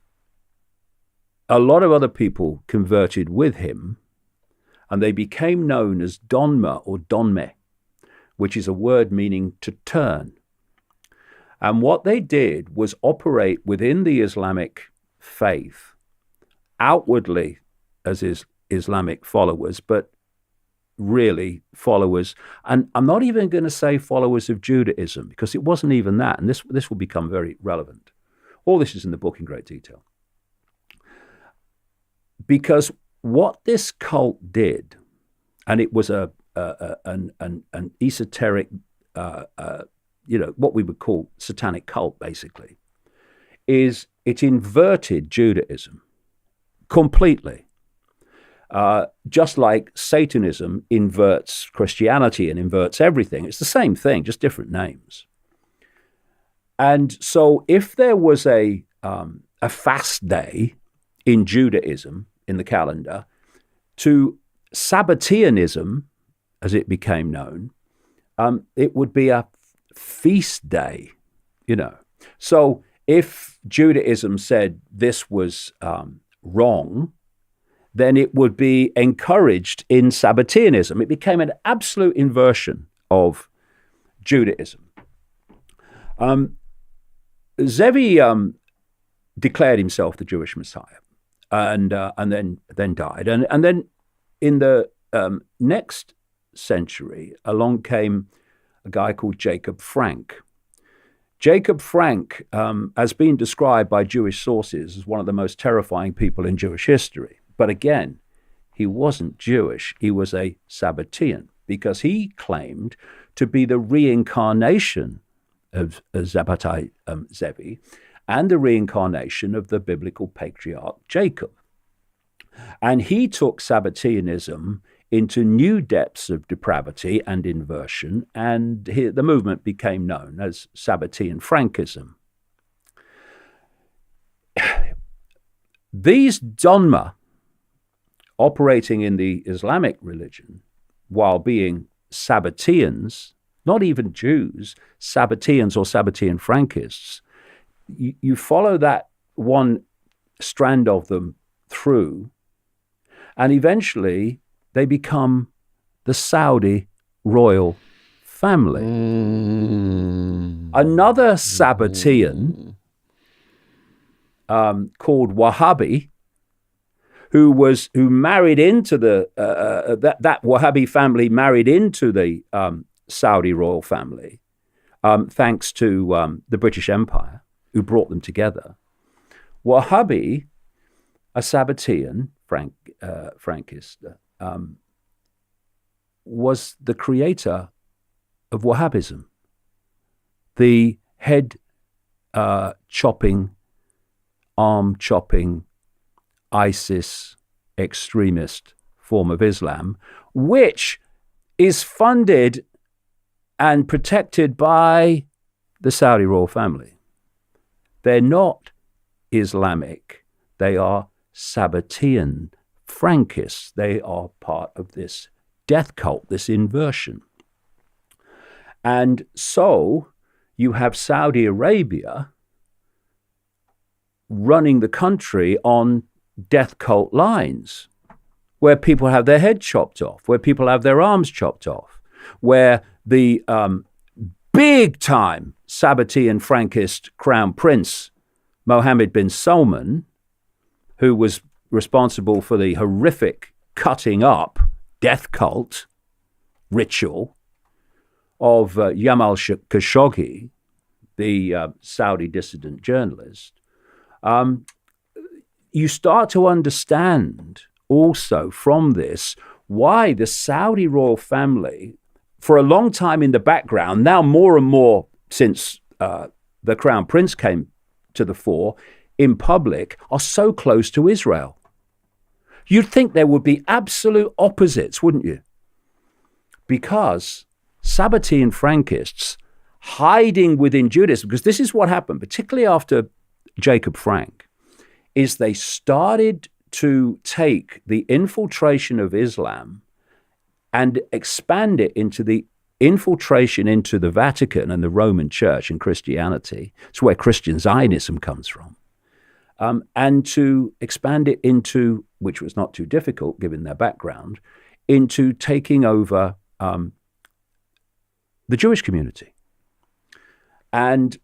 a lot of other people converted with him, and they became known as Donma or Donme, which is a word meaning to turn. And what they did was operate within the Islamic faith, outwardly as Islamic followers, but really followers. And I'm not even going to say followers of Judaism, because it wasn't even that. And this will become very relevant. All this is in the book in great detail. Because what this cult did, and it was an esoteric, what we would call satanic cult, basically, is it inverted Judaism completely. Just like Satanism inverts Christianity and inverts everything. It's the same thing, just different names. And so if there was a fast day in Judaism, in the calendar, to Sabbateanism, as it became known, it would be a feast day, So if Judaism said this was wrong, then it would be encouraged in Sabbateanism. It became an absolute inversion of Judaism. Zevi declared himself the Jewish Messiah, and then died. And then in the next century, along came a guy called Jacob Frank. Jacob Frank has been described by Jewish sources as one of the most terrifying people in Jewish history. But again, he wasn't Jewish. He was a Sabbatean, because he claimed to be the reincarnation of Zabbatai Zevi and the reincarnation of the biblical patriarch Jacob. And he took Sabbateanism into new depths of depravity and inversion, and the movement became known as Sabbatean Frankism. These Donma, operating in the Islamic religion while being Sabbateans, not even Jews, Sabbateans or Sabbatean Frankists, you follow that one strand of them through, and eventually they become the Saudi royal family. Another Sabbatean called Wahhabi, who married into that Wahhabi family married into the Saudi royal family, thanks to the British Empire, who brought them together. Wahhabi, a Sabbatean Frankist, was the creator of Wahhabism, the head chopping, arm chopping, ISIS extremist form of Islam, which is funded and protected by the Saudi royal family. They're not Islamic. They are Sabbatean Frankists. They are part of this death cult, this inversion. And so you have Saudi Arabia running the country on death cult lines, where people have their head chopped off, where people have their arms chopped off, where the big-time Sabbatean Frankist crown prince, Mohammed bin Salman, who was responsible for the horrific cutting up death cult ritual of Jamal Khashoggi, the Saudi dissident journalist, you start to understand also from this why the Saudi royal family, for a long time in the background, now more and more since the crown prince came to the fore in public, are so close to Israel. You'd think there would be absolute opposites, wouldn't you? Because Sabbatean Frankists hiding within Judaism, because this is what happened, particularly after Jacob Frank, is they started to take the infiltration of Islam and expand it into the infiltration into the Vatican and the Roman Church and Christianity. It's where Christian Zionism comes from. And to expand it into, which was not too difficult given their background, into taking over the Jewish community. And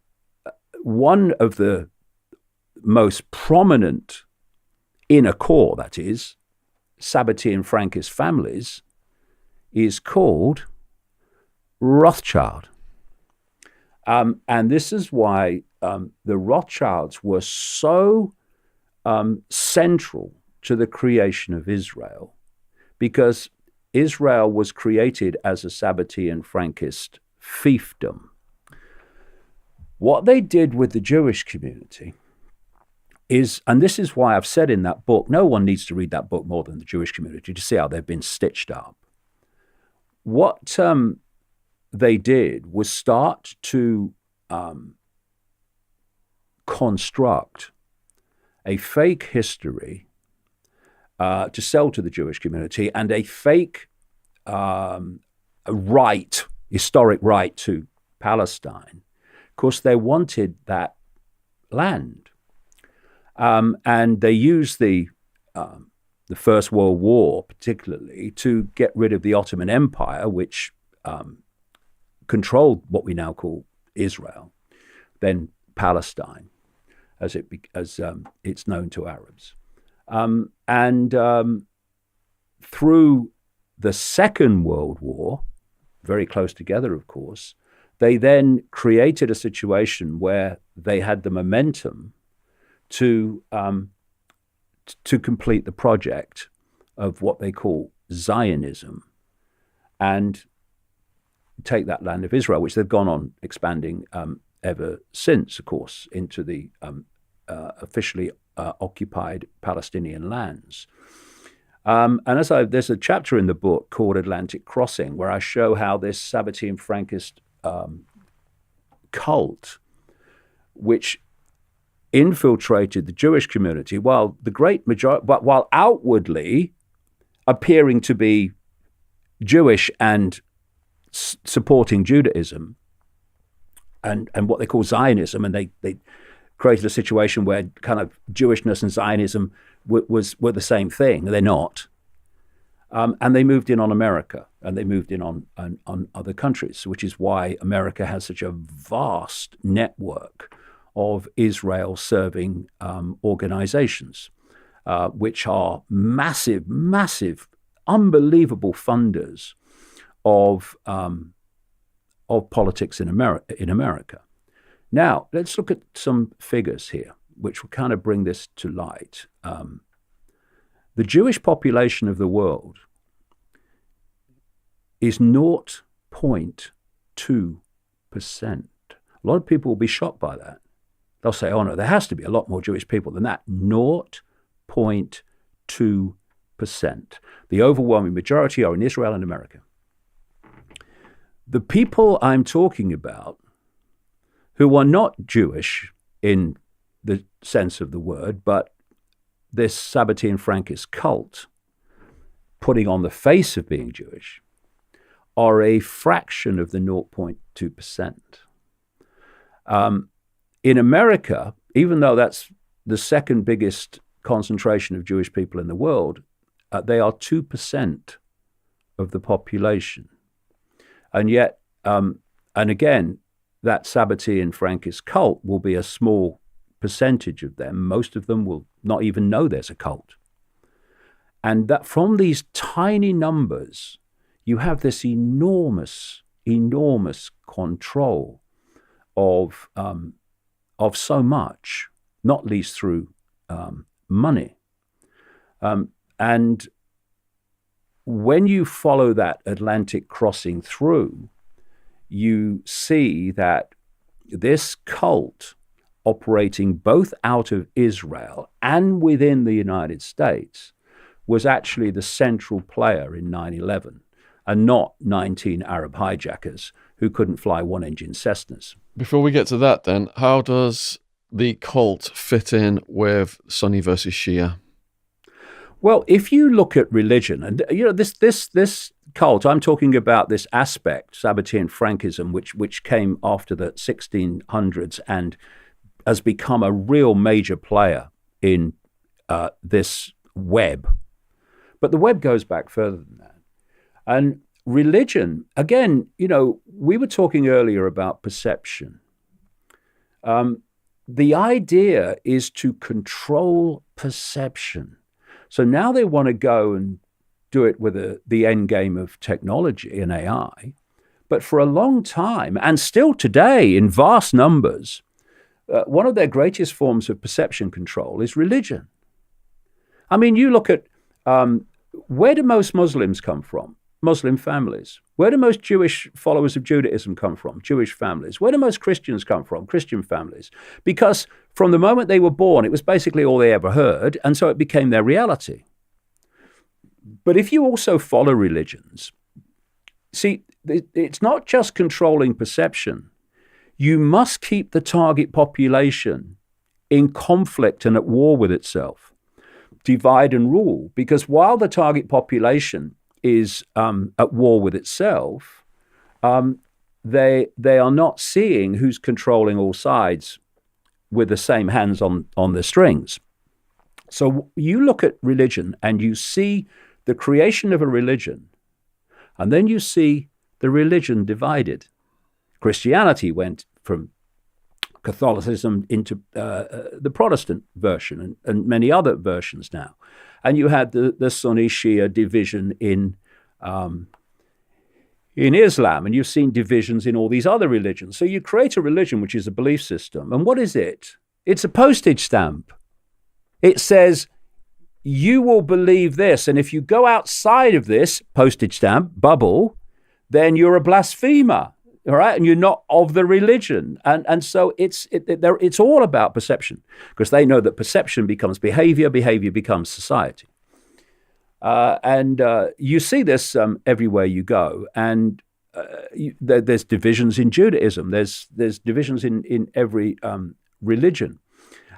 one of the most prominent inner core, that is, Sabbatean Frankist families, is called Rothschild. And this is why the Rothschilds were so central to the creation of Israel, because Israel was created as a Sabbatean Frankist fiefdom. What they did with the Jewish community is, and this is why I've said in that book, no one needs to read that book more than the Jewish community to see how they've been stitched up. What they did was start to construct a fake history to sell to the Jewish community, and a fake historic right to Palestine. Of course, they wanted that land. And they used the First World War particularly to get rid of the Ottoman Empire, which controlled what we now call Israel, then Palestine, as it's known to Arabs. And through the Second World War, very close together, of course, they then created a situation where they had the momentum to complete the project of what they call Zionism and take that land of Israel, which they've gone on expanding ever since, of course, into the officially occupied Palestinian lands. And there's a chapter in the book called Atlantic Crossing, where I show how this Sabbatean Frankist cult, which infiltrated the Jewish community, while the great majority, but while outwardly appearing to be Jewish and supporting Judaism and what they call Zionism, and they created a situation where kind of Jewishness and Zionism were the same thing. They're not. And they moved in on America, and they moved in on other countries, which is why America has such a vast network of Israel-serving organizations, which are massive, unbelievable funders of politics in America. Now, let's look at some figures here, which will kind of bring this to light. The Jewish population of the world is 0.2%. A lot of people will be shocked by that. They'll say, oh no, there has to be a lot more Jewish people than that. 0.2%. The overwhelming majority are in Israel and America. The people I'm talking about, who are not Jewish in the sense of the word, but this Sabbatean Frankist cult putting on the face of being Jewish, are a fraction of the 0.2%. In America, even though that's the second biggest concentration of Jewish people in the world, they are 2% of the population. And yet, and again, that Sabbatean Frankist cult will be a small percentage of them. Most of them will not even know there's a cult. And that from these tiny numbers, you have this enormous control of so much, not least through money. And when you follow that Atlantic crossing through, you see that this cult operating both out of Israel and within the United States was actually the central player in 9/11, and not 19 Arab hijackers who couldn't fly one-engine Cessnas. Before we get to that then, how does the cult fit in with Sunni versus Shia? Well, if you look at religion, and this cult, I'm talking about this aspect, Sabbatean Frankism, which came after the 1600s and has become a real major player in this web. But the web goes back further than that. And religion, again, we were talking earlier about perception. The idea is to control perception. So now they want to go and do it with the end game of technology and AI. But for a long time, and still today in vast numbers, one of their greatest forms of perception control is religion. I mean, you look at where do most Muslims come from? Muslim families. Where do most Jewish followers of Judaism come from? Jewish families. Where do most Christians come from? Christian families. Because from the moment they were born, it was basically all they ever heard, and so it became their reality. But if you also follow religions, see, it's not just controlling perception. You must keep the target population in conflict and at war with itself. Divide and rule, because while the target population is at war with itself, they are not seeing who's controlling all sides with the same hands on the strings. So you look at religion and you see the creation of a religion, and then you see the religion divided. Christianity went from Catholicism into the Protestant version and many other versions now. And you had the Sunni Shia division in Islam, and you've seen divisions in all these other religions. So you create a religion which is a belief system. And what is it? It's a postage stamp. It says, you will believe this, and if you go outside of this postage stamp bubble, then you're a blasphemer. All right, and you're not of the religion, and so it's all about perception, because they know that perception becomes behavior, behavior becomes society, and you see this everywhere you go. And there's divisions in Judaism. There's divisions in every religion,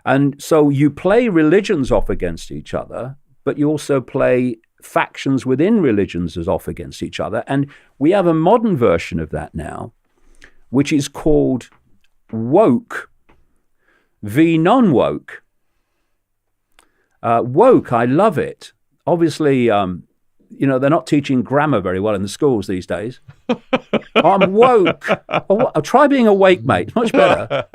and so you play religions off against each other, but you also play factions within religions as off against each other, and we have a modern version of that now, which is called woke v non-woke. Woke, I love it. Obviously, they're not teaching grammar very well in the schools these days. I'm woke. I'll try being awake, mate. Much better.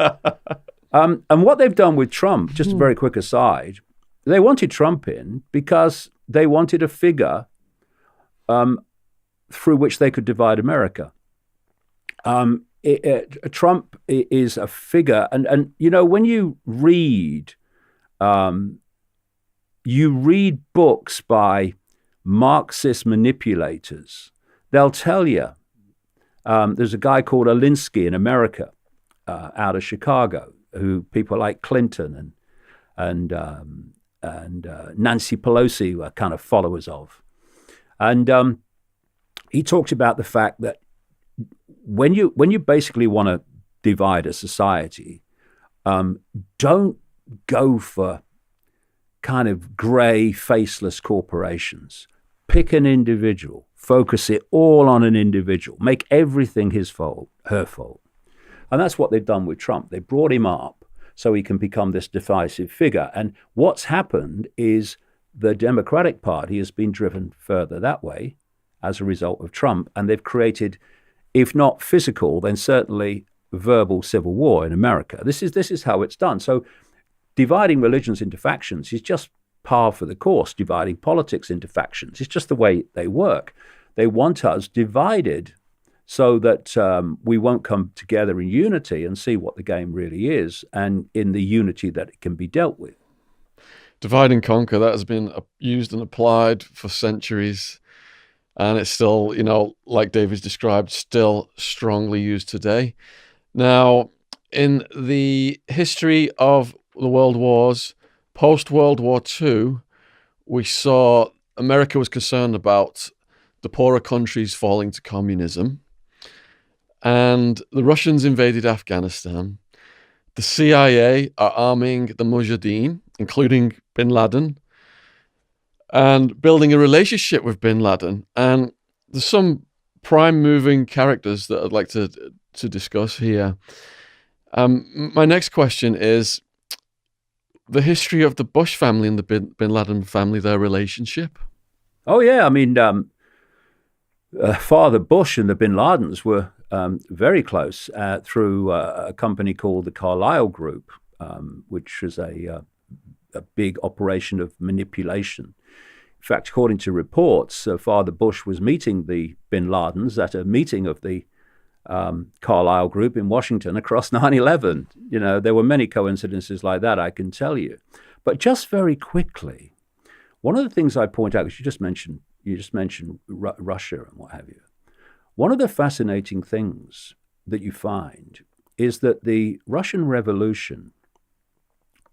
And what they've done with Trump, just a very quick aside, they wanted Trump in because they wanted a figure through which they could divide America. Trump is a figure, and when you read books by Marxist manipulators, they'll tell you. There's a guy called Alinsky in America, out of Chicago, who people like Clinton and Nancy Pelosi were kind of followers of, and he talked about the fact that when you basically want to divide a society, don't go for kind of gray, faceless corporations. Pick an individual, focus it all on an individual, make everything his fault, her fault. And that's what they've done with Trump. They brought him up so he can become this divisive figure. And what's happened is the Democratic Party has been driven further that way as a result of Trump, and they've created, if not physical, then certainly verbal civil war in America. This is how it's done. So dividing religions into factions is just par for the course. Dividing politics into factions, it's just the way they work. They want us divided so that we won't come together in unity and see what the game really is, and in the unity that it can be dealt with. Divide and conquer, that has been used and applied for centuries. And it's still, like David's described, still strongly used today. Now, in the history of the world wars, post-World War II, we saw America was concerned about the poorer countries falling to communism. And the Russians invaded Afghanistan. The CIA are arming the Mujahideen, including bin Laden, and building a relationship with bin Laden. And there's some prime moving characters that I'd like to discuss here. My next question is the history of the Bush family and the bin Laden family, their relationship. Oh, yeah. I mean, Father Bush and the Bin Ladens were very close through a company called the Carlyle Group, which was a big operation of manipulation. In fact, according to reports, Father Bush was meeting the Bin Ladens at a meeting of the Carlyle Group in Washington across 9/11. You know, there were many coincidences like that, I can tell you. But just very quickly, one of the things I point out, because you just mentioned Russia and what have you. One of the fascinating things that you find is that the Russian Revolution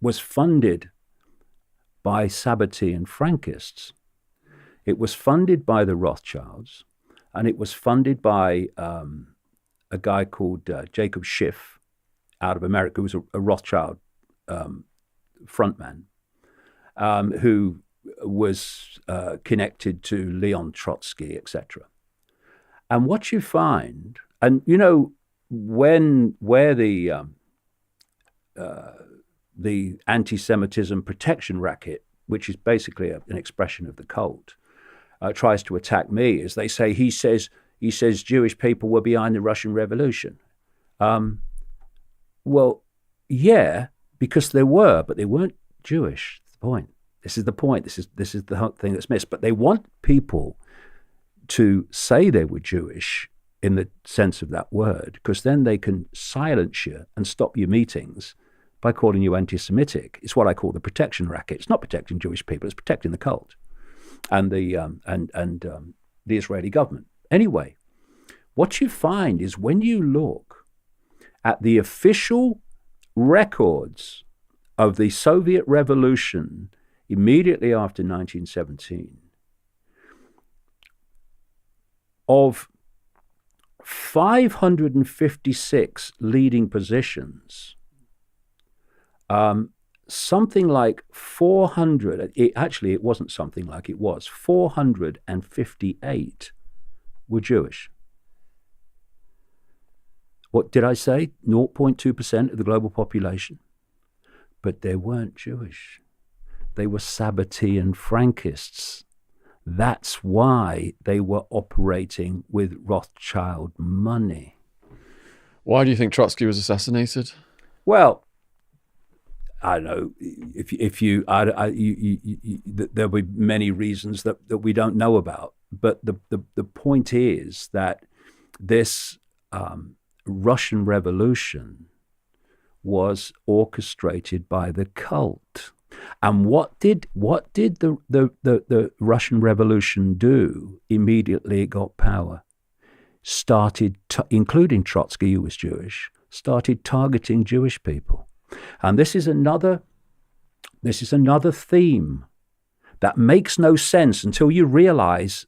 was funded by Sabbatean Frankists. It was funded by the Rothschilds, and it was funded by a guy called Jacob Schiff out of America, who was a Rothschild frontman, who was connected to Leon Trotsky, etc. And what you find, and you know, where the anti-Semitism protection racket, which is basically an expression of the cult, tries to attack me, is they say he says Jewish people were behind the Russian Revolution. Well, yeah, because they were, but they weren't Jewish. That's the point. This is the point. This is the thing that's missed. But they want people to say they were Jewish in the sense of that word, because then they can silence you and stop your meetings by calling you anti-Semitic. It's what I call the protection racket. It's not protecting Jewish people. It's protecting the cult and the Israeli government. Anyway, what you find is when you look at the official records of the Soviet Revolution immediately after 1917, of 556 leading positions, something like 400, it wasn't something like, it was 458 were Jewish. What did I say? 0.2% of the global population. But they weren't Jewish. They were Sabbatean Frankists. That's why they were operating with Rothschild money. Why do you think Trotsky was assassinated? Well, I don't know. There'll be many reasons that we don't know about. But the point is that this Russian Revolution was orchestrated by the cult. And what did the Russian Revolution do immediately it got power? Started, including Trotsky, who was Jewish, started targeting Jewish people. And this is another theme that makes no sense until you realize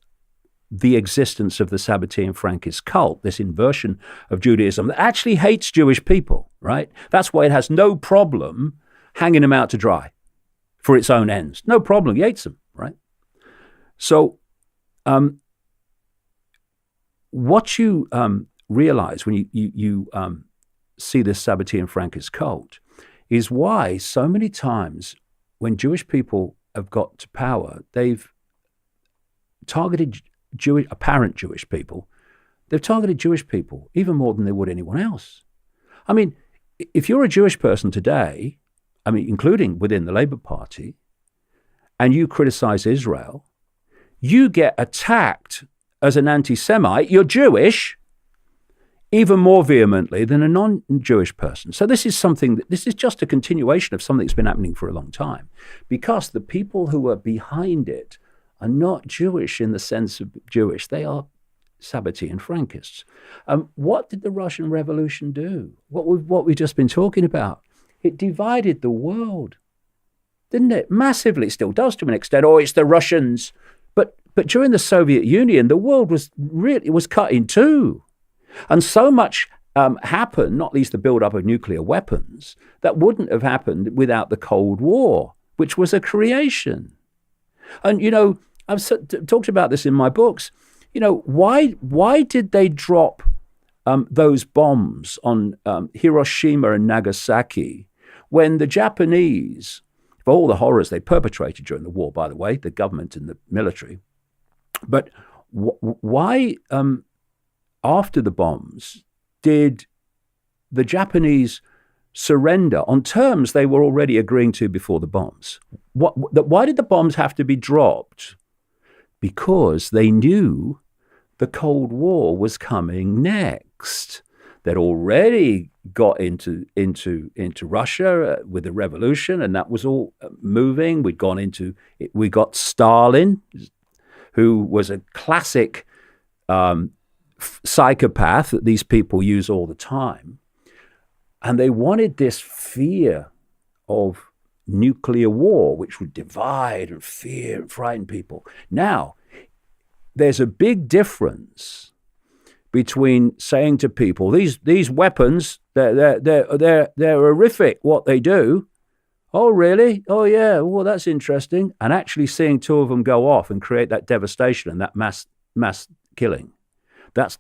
the existence of the Sabbatean Frankist cult, this inversion of Judaism that actually hates Jewish people, right? That's why it has no problem hanging them out to dry for its own ends. No problem. He hates them, right? So what you realize when you see this Sabbatean Frankist cult is why so many times when Jewish people have got to power, they've targeted apparent Jewish people. They've targeted Jewish people even more than they would anyone else. I mean, if you're a Jewish person today, I mean, including within the Labour Party, and you criticize Israel, you get attacked as an anti-Semite. You're Jewish even more vehemently than a non-Jewish person. So this is just a continuation of something that's been happening for a long time, because the people who are behind it are not Jewish in the sense of Jewish. They are Sabbatean Frankists. What did the Russian Revolution do? What we've just been talking about. It divided the world, didn't it? Massively. It still does to an extent. Oh, it's the Russians. But during the Soviet Union, the world was cut in two. And so much happened, not least the build-up of nuclear weapons, that wouldn't have happened without the Cold War, which was a creation. And, you know, I've talked about this in my books. You know, why did they drop those bombs on Hiroshima and Nagasaki when the Japanese, for all the horrors they perpetrated during the war, by the way, the government and the military, but why, after the bombs, did the Japanese surrender on terms they were already agreeing to before the bombs? Why did the bombs have to be dropped? Because they knew the Cold War was coming next. They'd already got into Russia with the revolution, and that was all moving. We got Stalin, who was a classic psychopath that these people use all the time. And they wanted this fear of nuclear war, which would divide and fear and frighten people. Now, there's a big difference between saying to people, these weapons, they're horrific what they do. Oh, really? Oh, yeah. Well, that's interesting. And actually seeing two of them go off and create that devastation and that mass killing. That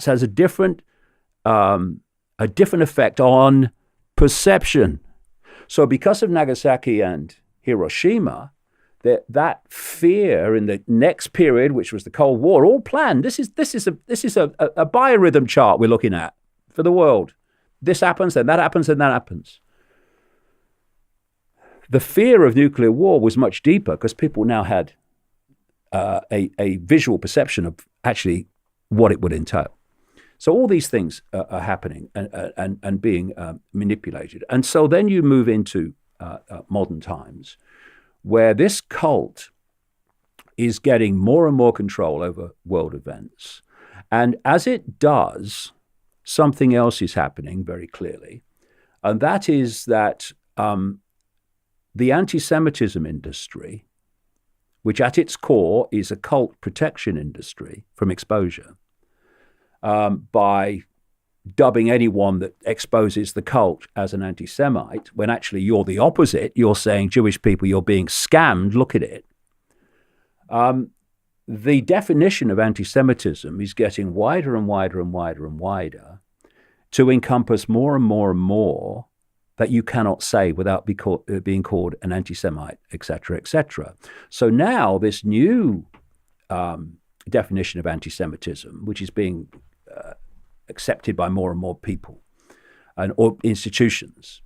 has a different effect on perception. So because of Nagasaki and Hiroshima, that fear in the next period, which was the Cold War, all planned. This is a biorhythm chart we're looking at for the world. This happens, then that happens, and that happens. The fear of nuclear war was much deeper because people now had a visual perception of actually what it would entail. So all these things are happening and being manipulated. And so then you move into modern times where this cult is getting more and more control over world events. And as it does, something else is happening very clearly. And that is that the anti-Semitism industry, which at its core is a cult protection industry from exposure, by dubbing anyone that exposes the cult as an anti-Semite, when actually you're the opposite. You're saying, Jewish people, you're being scammed, look at it. The definition of anti-Semitism is getting wider and wider and wider and wider to encompass more and more and more that you cannot say without being called an anti-Semite, et cetera, et cetera. So now this new definition of anti-Semitism, which is being accepted by more and more people or institutions,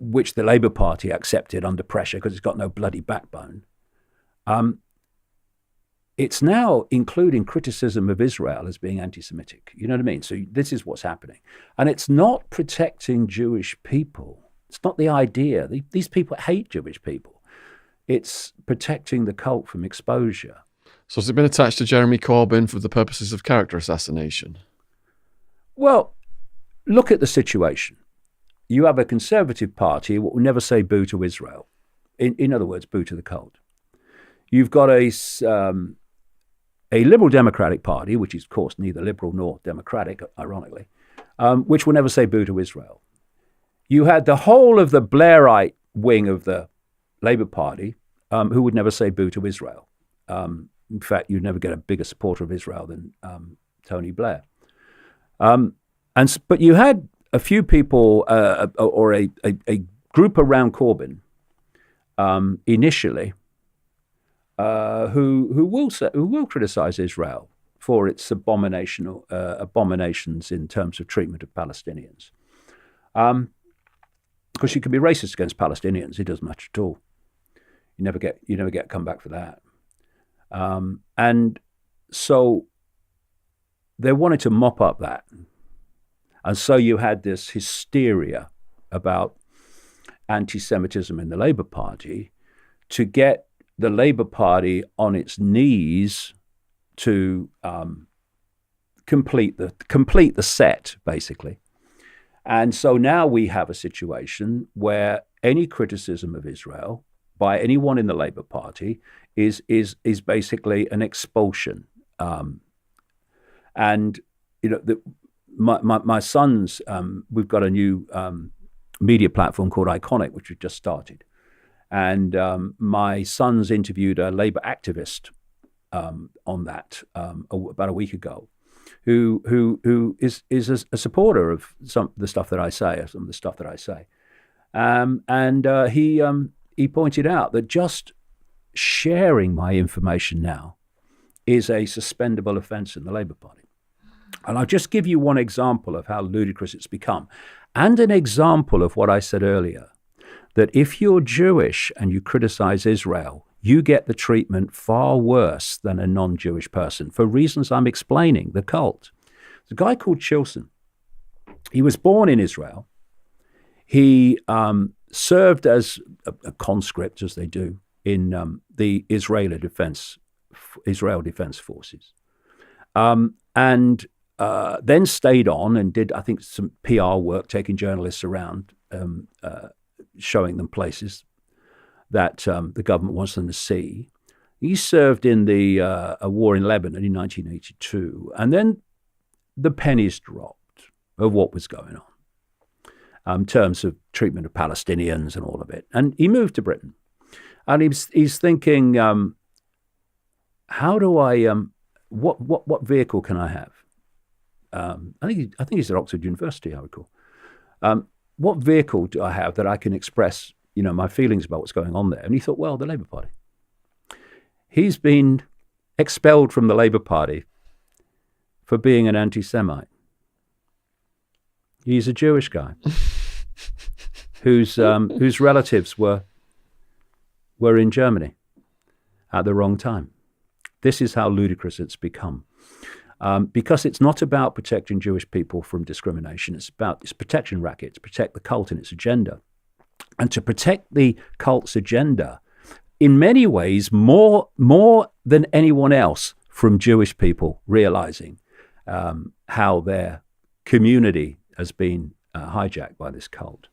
which the Labour Party accepted under pressure because it's got no bloody backbone. It's now including criticism of Israel as being anti-Semitic. You know what I mean? So this is what's happening. And it's not protecting Jewish people. It's not the idea. These people hate Jewish people. It's protecting the cult from exposure. So has it been attached to Jeremy Corbyn for the purposes of character assassination? Well, look at the situation. You have a Conservative Party that will never say boo to Israel. In other words, boo to the cult. You've got a Liberal Democratic Party, which is, of course, neither liberal nor democratic, ironically, which will never say boo to Israel. You had the whole of the Blairite wing of the Labour Party who would never say boo to Israel. In fact, you'd never get a bigger supporter of Israel than Tony Blair. But you had a few people or a group around Corbyn initially who will criticize Israel for its abominations in terms of treatment of Palestinians. Because you can be racist against Palestinians, it doesn't matter at all. You never get come back for that. And so they wanted to mop up that. And so you had this hysteria about anti-Semitism in the Labour Party to get the Labour Party on its knees to complete the set, basically. And so now we have a situation where any criticism of Israel by anyone in the Labour Party is basically an expulsion. And my sons, we've got a new media platform called Iconic, which we've just started. And my sons interviewed a Labour activist on that about a week ago, who is a supporter of some of the stuff that I say, and he pointed out that just sharing my information now is a suspendable offence in the Labour Party. And I'll just give you one example of how ludicrous it's become, and an example of what I said earlier, that if you're Jewish and you criticize Israel, you get the treatment far worse than a non-Jewish person for reasons I'm explaining, the cult. There's a guy called Chilson. He was born in Israel. He served as a conscript, as they do, in the Israel Defense Forces. And then stayed on and did, I think, some PR work, taking journalists around, showing them places that the government wants them to see. He served in a war in Lebanon in 1982. And then the pennies dropped of what was going on in terms of treatment of Palestinians and all of it. And he moved to Britain. And he's thinking, how do I, what vehicle can I have? I think he's at Oxford University, I recall. What vehicle do I have that I can express, my feelings about what's going on there? And he thought, well, the Labour Party. He's been expelled from the Labour Party for being an anti-Semite. He's a Jewish guy whose relatives were in Germany at the wrong time. This is how ludicrous it's become. Because it's not about protecting Jewish people from discrimination. It's about its protection racket, to protect the cult and its agenda. And to protect the cult's agenda, in many ways, more than anyone else from Jewish people realizing how their community has been hijacked by this cult.